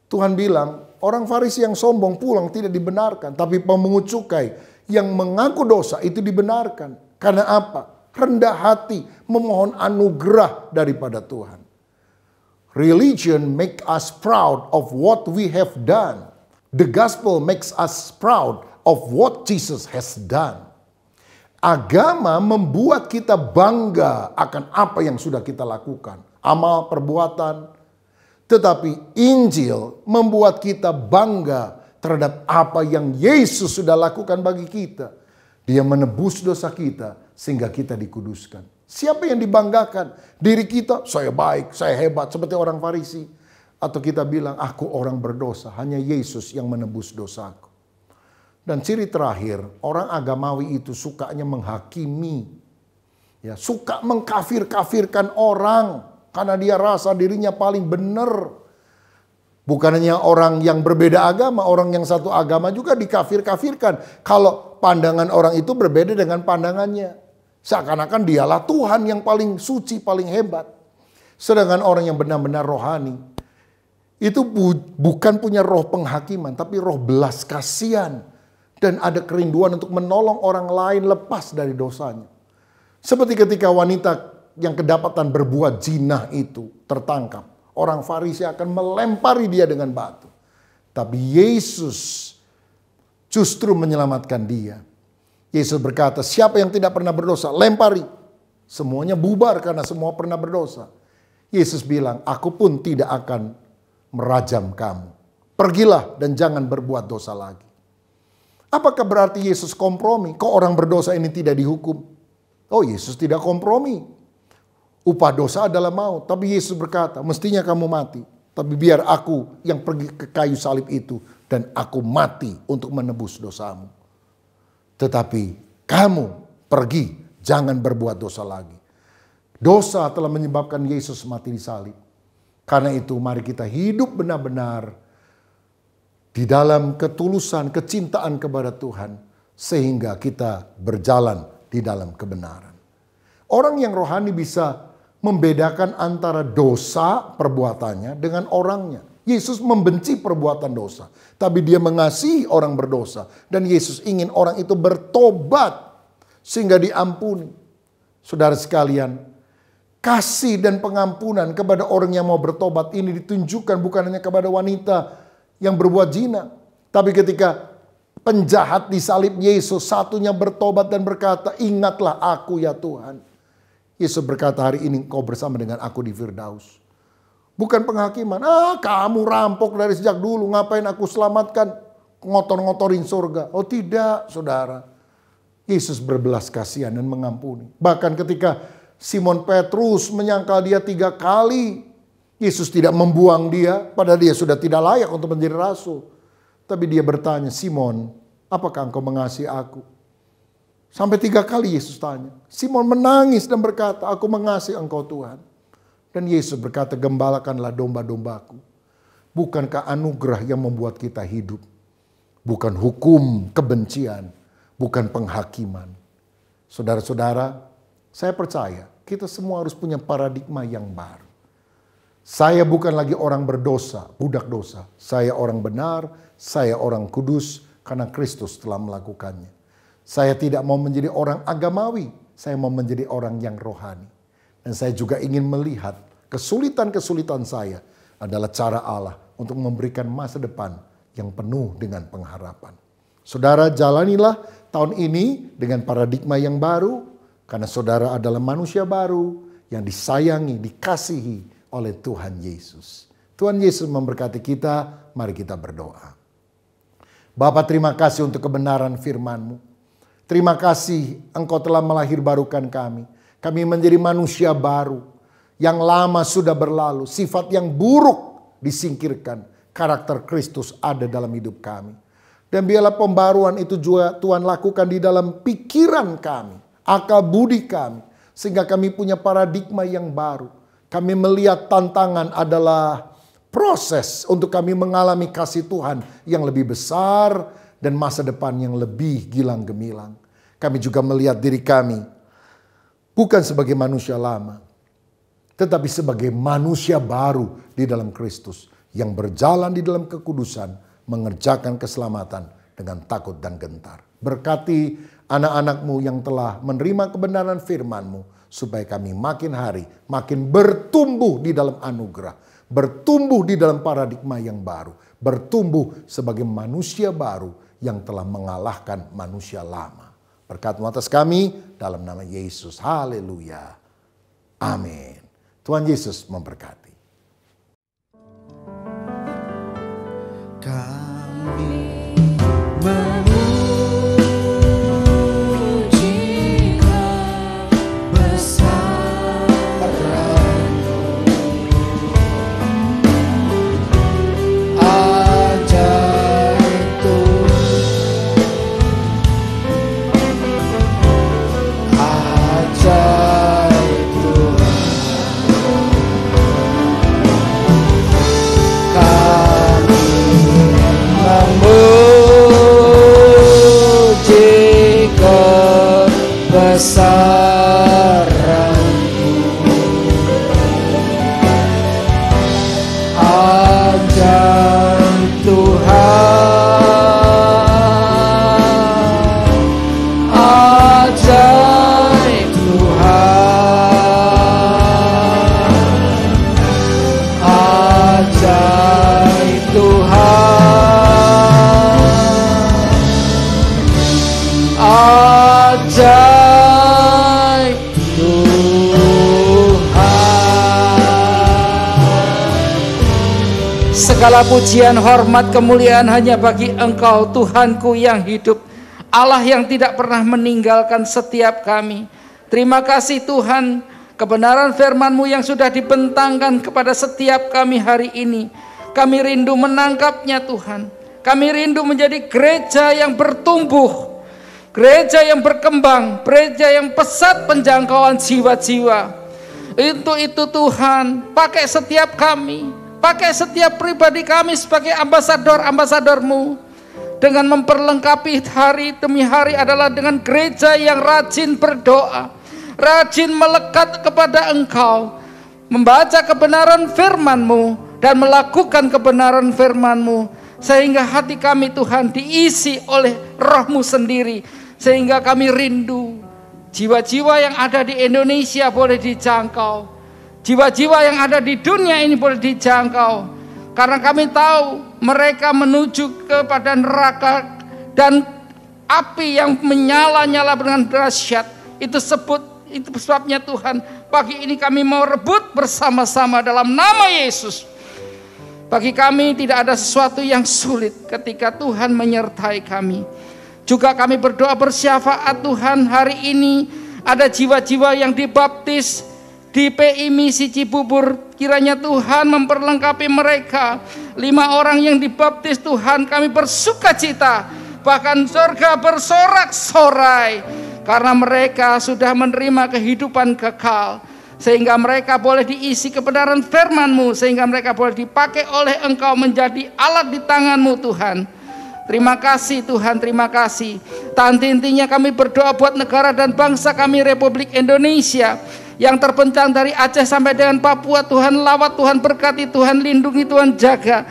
F: Tuhan bilang, orang Farisi yang sombong pulang tidak dibenarkan. Tapi pemungut cukai yang mengaku dosa itu dibenarkan. Karena apa? Rendah hati, memohon anugerah daripada Tuhan. Religion make us proud of what we have done. The gospel makes us proud of what Jesus has done. Agama membuat kita bangga akan apa yang sudah kita lakukan. Amal, perbuatan. Tetapi Injil membuat kita bangga terhadap apa yang Yesus sudah lakukan bagi kita. Dia menebus dosa kita sehingga kita dikuduskan. Siapa yang dibanggakan? Diri kita, saya baik, saya hebat seperti orang Farisi. Atau kita bilang, aku orang berdosa, hanya Yesus yang menebus dosaku. Dan ciri terakhir, orang agamawi itu sukanya menghakimi. Ya, suka mengkafir-kafirkan orang karena dia rasa dirinya paling benar. Bukan hanya orang yang berbeda agama, orang yang satu agama juga dikafir-kafirkan. Kalau pandangan orang itu berbeda dengan pandangannya. Seakan-akan dialah Tuhan yang paling suci, paling hebat. Sedangkan orang yang benar-benar rohani, itu bukan punya roh penghakiman, tapi roh belas kasihan. Dan ada kerinduan untuk menolong orang lain lepas dari dosanya. Seperti ketika wanita yang kedapatan berbuat zina itu tertangkap. Orang Farisi akan melempari dia dengan batu. Tapi Yesus justru menyelamatkan dia. Yesus berkata, siapa yang tidak pernah berdosa, lempari. Semuanya bubar karena semua pernah berdosa. Yesus bilang, aku pun tidak akan merajam kamu. Pergilah dan jangan berbuat dosa lagi. Apakah berarti Yesus kompromi? Kok orang berdosa ini tidak dihukum? Oh, Yesus tidak kompromi. Upah dosa adalah maut. Tapi Yesus berkata, mestinya kamu mati. Tapi biar aku yang pergi ke kayu salib itu. Dan aku mati untuk menebus dosamu. Tetapi kamu pergi, jangan berbuat dosa lagi. Dosa telah menyebabkan Yesus mati di salib. Karena itu mari kita hidup benar-benar di dalam ketulusan, kecintaan kepada Tuhan. Sehingga kita berjalan di dalam kebenaran. Orang yang rohani bisa membedakan antara dosa perbuatannya dengan orangnya. Yesus membenci perbuatan dosa. Tapi dia mengasihi orang berdosa. Dan Yesus ingin orang itu bertobat. Sehingga diampuni. Saudara sekalian. Kasih dan pengampunan kepada orang yang mau bertobat ini ditunjukkan bukan hanya kepada wanita yang berbuat zina. Tapi ketika penjahat disalib Yesus. Satunya bertobat dan berkata, ingatlah aku ya Tuhan. Yesus berkata, hari ini kau bersama dengan aku di Firdaus. Bukan penghakiman. Kamu rampok dari sejak dulu. Ngapain aku selamatkan? Ngotor-ngotorin surga. Oh tidak, saudara. Yesus berbelas kasihan dan mengampuni. Bahkan ketika Simon Petrus menyangkal dia 3 kali. Yesus tidak membuang dia. Padahal dia sudah tidak layak untuk menjadi rasul. Tapi dia bertanya, Simon, apakah engkau mengasihi aku? Sampai 3 kali Yesus tanya. Simon menangis dan berkata, aku mengasihi engkau Tuhan. Dan Yesus berkata, gembalakanlah domba-dombaku. Bukankah anugerah yang membuat kita hidup? Bukan hukum, kebencian, bukan penghakiman. Saudara-saudara, saya percaya kita semua harus punya paradigma yang baru. Saya bukan lagi orang berdosa, budak dosa. Saya orang benar, saya orang kudus karena Kristus telah melakukannya. Saya tidak mau menjadi orang agamawi, saya mau menjadi orang yang rohani. Dan saya juga ingin melihat kesulitan-kesulitan saya adalah cara Allah untuk memberikan masa depan yang penuh dengan pengharapan. Saudara, jalanilah tahun ini dengan paradigma yang baru. Karena saudara adalah manusia baru yang disayangi, dikasihi oleh Tuhan Yesus. Tuhan Yesus memberkati kita, mari kita berdoa. Bapa, terima kasih untuk kebenaran firman-Mu. Terima kasih Engkau telah melahirbarukan kami. Kami menjadi manusia baru. Yang lama sudah berlalu. Sifat yang buruk disingkirkan. Karakter Kristus ada dalam hidup kami. Dan biarlah pembaruan itu juga Tuhan lakukan di dalam pikiran kami. Akal budi kami. Sehingga kami punya paradigma yang baru. Kami melihat tantangan adalah proses untuk kami mengalami kasih Tuhan yang lebih besar. Dan masa depan yang lebih gilang gemilang. Kami juga melihat diri kami bukan sebagai manusia lama, tetapi sebagai manusia baru di dalam Kristus yang berjalan di dalam kekudusan, mengerjakan keselamatan dengan takut dan gentar. Berkati anak-anak-Mu yang telah menerima kebenaran firman-Mu, supaya kami makin hari makin bertumbuh di dalam anugerah, bertumbuh di dalam paradigma yang baru, bertumbuh sebagai manusia baru yang telah mengalahkan manusia lama. Berkat-Mu atas kami dalam nama Yesus. Haleluya. Amin. Tuhan Yesus memberkati.
D: Kami
G: Segala pujian, hormat, kemuliaan hanya bagi Engkau, Tuhanku yang hidup, Allah yang tidak pernah meninggalkan setiap kami. Terima kasih Tuhan, kebenaran firman-Mu yang sudah dibentangkan kepada setiap kami hari ini. Kami rindu menangkapnya Tuhan. Kami rindu menjadi gereja yang bertumbuh, gereja yang berkembang, gereja yang pesat penjangkauan jiwa-jiwa. Untuk itu Tuhan, pakai setiap kami, pakai setiap pribadi kami sebagai ambasador-ambasador-Mu, dengan memperlengkapi hari demi hari adalah dengan gereja yang rajin berdoa, rajin melekat kepada Engkau, membaca kebenaran firman-Mu dan melakukan kebenaran firman-Mu, sehingga hati kami Tuhan diisi oleh Roh-Mu sendiri, sehingga kami rindu jiwa-jiwa yang ada di Indonesia boleh dijangkau, jiwa-jiwa yang ada di dunia ini boleh dijangkau, karena kami tahu mereka menuju kepada neraka dan api yang menyala-nyala dengan dahsyat. Itu sebabnya Tuhan, pagi ini kami mau rebut bersama-sama dalam nama Yesus. Bagi kami tidak ada sesuatu yang sulit ketika Tuhan menyertai kami. Juga kami berdoa bersyafaat Tuhan, hari ini ada jiwa-jiwa yang dibaptis di PI Misi Cibubur. Kiranya Tuhan memperlengkapi mereka. 5 orang yang dibaptis Tuhan, kami bersuka cita. Bahkan surga bersorak-sorai, karena mereka sudah menerima kehidupan kekal, sehingga mereka boleh diisi kebenaran firman-Mu, sehingga mereka boleh dipakai oleh Engkau menjadi alat di tangan-Mu Tuhan. Terima kasih Tuhan, terima kasih. Intinya kami berdoa buat negara dan bangsa kami, Republik Indonesia, yang terbentang dari Aceh sampai dengan Papua. Tuhan lawat, Tuhan berkati, Tuhan lindungi, Tuhan jaga.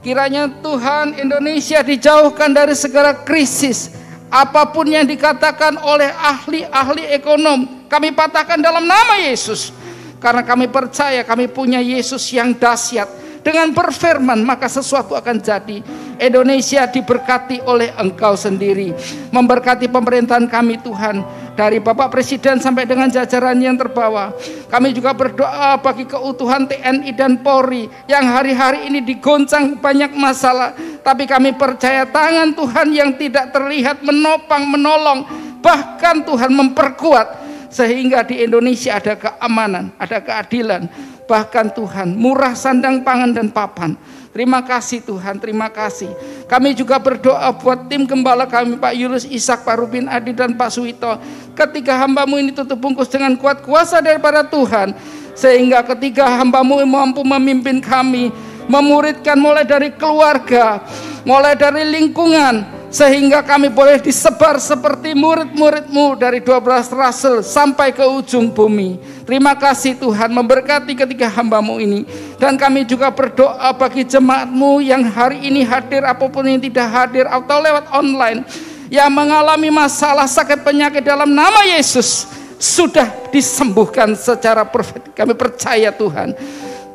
G: Kiranya Tuhan Indonesia dijauhkan dari segala krisis. Apapun yang dikatakan oleh ahli-ahli ekonom, kami patahkan dalam nama Yesus. Karena kami percaya kami punya Yesus yang dahsyat. Dengan berfirman maka sesuatu akan jadi. Indonesia diberkati oleh Engkau sendiri. Memberkati pemerintahan kami Tuhan, dari Bapak Presiden sampai dengan jajaran yang terbawah. Kami juga berdoa bagi keutuhan TNI dan Polri yang hari-hari ini digoncang banyak masalah. Tapi kami percaya tangan Tuhan yang tidak terlihat menopang, menolong, bahkan Tuhan memperkuat, sehingga di Indonesia ada keamanan, ada keadilan. Bahkan Tuhan murah sandang pangan dan papan. Terima kasih Tuhan, terima kasih. Kami juga berdoa buat tim gembala kami, Pak Yulus Ishak, Pak Rubin Adi dan Pak Suwito. Ketika hamba-Mu ini tutup bungkus dengan kuat kuasa daripada Tuhan, sehingga ketika hamba-Mu mampu memimpin kami, memuridkan mulai dari keluarga, mulai dari lingkungan, sehingga kami boleh disebar seperti murid-murid-Mu dari 12 rasul sampai ke ujung bumi. Terima kasih Tuhan, memberkati ketika hamba-Mu ini. Dan kami juga berdoa bagi jemaat-Mu yang hari ini hadir, apapun yang tidak hadir atau lewat online, yang mengalami masalah sakit penyakit, dalam nama Yesus sudah disembuhkan secara profetik. Kami percaya Tuhan.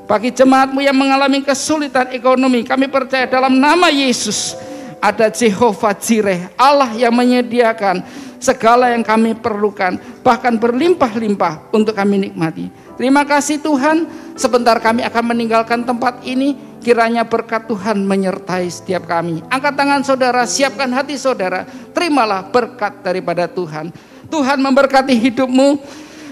G: Bagi jemaat-Mu yang mengalami kesulitan ekonomi, kami percaya dalam nama Yesus ada Jehovah Jireh, Allah yang menyediakan segala yang kami perlukan, bahkan berlimpah-limpah untuk kami nikmati. Terima kasih Tuhan. Sebentar kami akan meninggalkan tempat ini. Kiranya berkat Tuhan menyertai setiap kami. Angkat tangan saudara, siapkan hati saudara. Terimalah berkat daripada Tuhan. Tuhan memberkati hidupmu,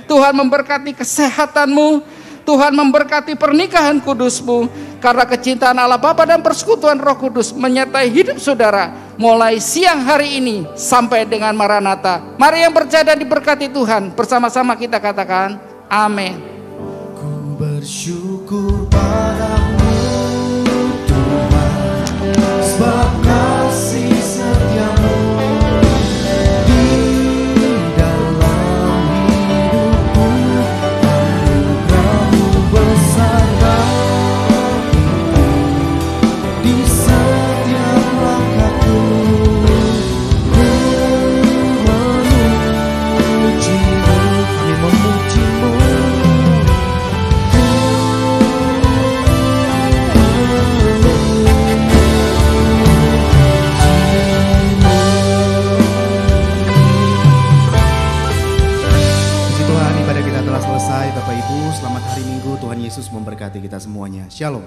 G: Tuhan memberkati kesehatanmu, Tuhan memberkati pernikahan kudusmu, karena kecintaan Allah Bapa dan persekutuan Roh Kudus menyertai hidup saudara mulai siang hari ini sampai dengan Maranatha. Mari yang percaya dan diberkati Tuhan, bersama-sama kita katakan amin.
D: Ku bersyukur padamu Tuhan, sebab kasih setiamu di dalam hidupku. Anugerah-Mu besar bagiku, di setiap langkahku. Ku memuji-Mu, kami memuji-Mu. Puji Tuhan, ibadah kita telah selesai. Bapak Ibu, selamat hari Minggu. Tuhan Yesus memberkati kita semuanya. Shalom.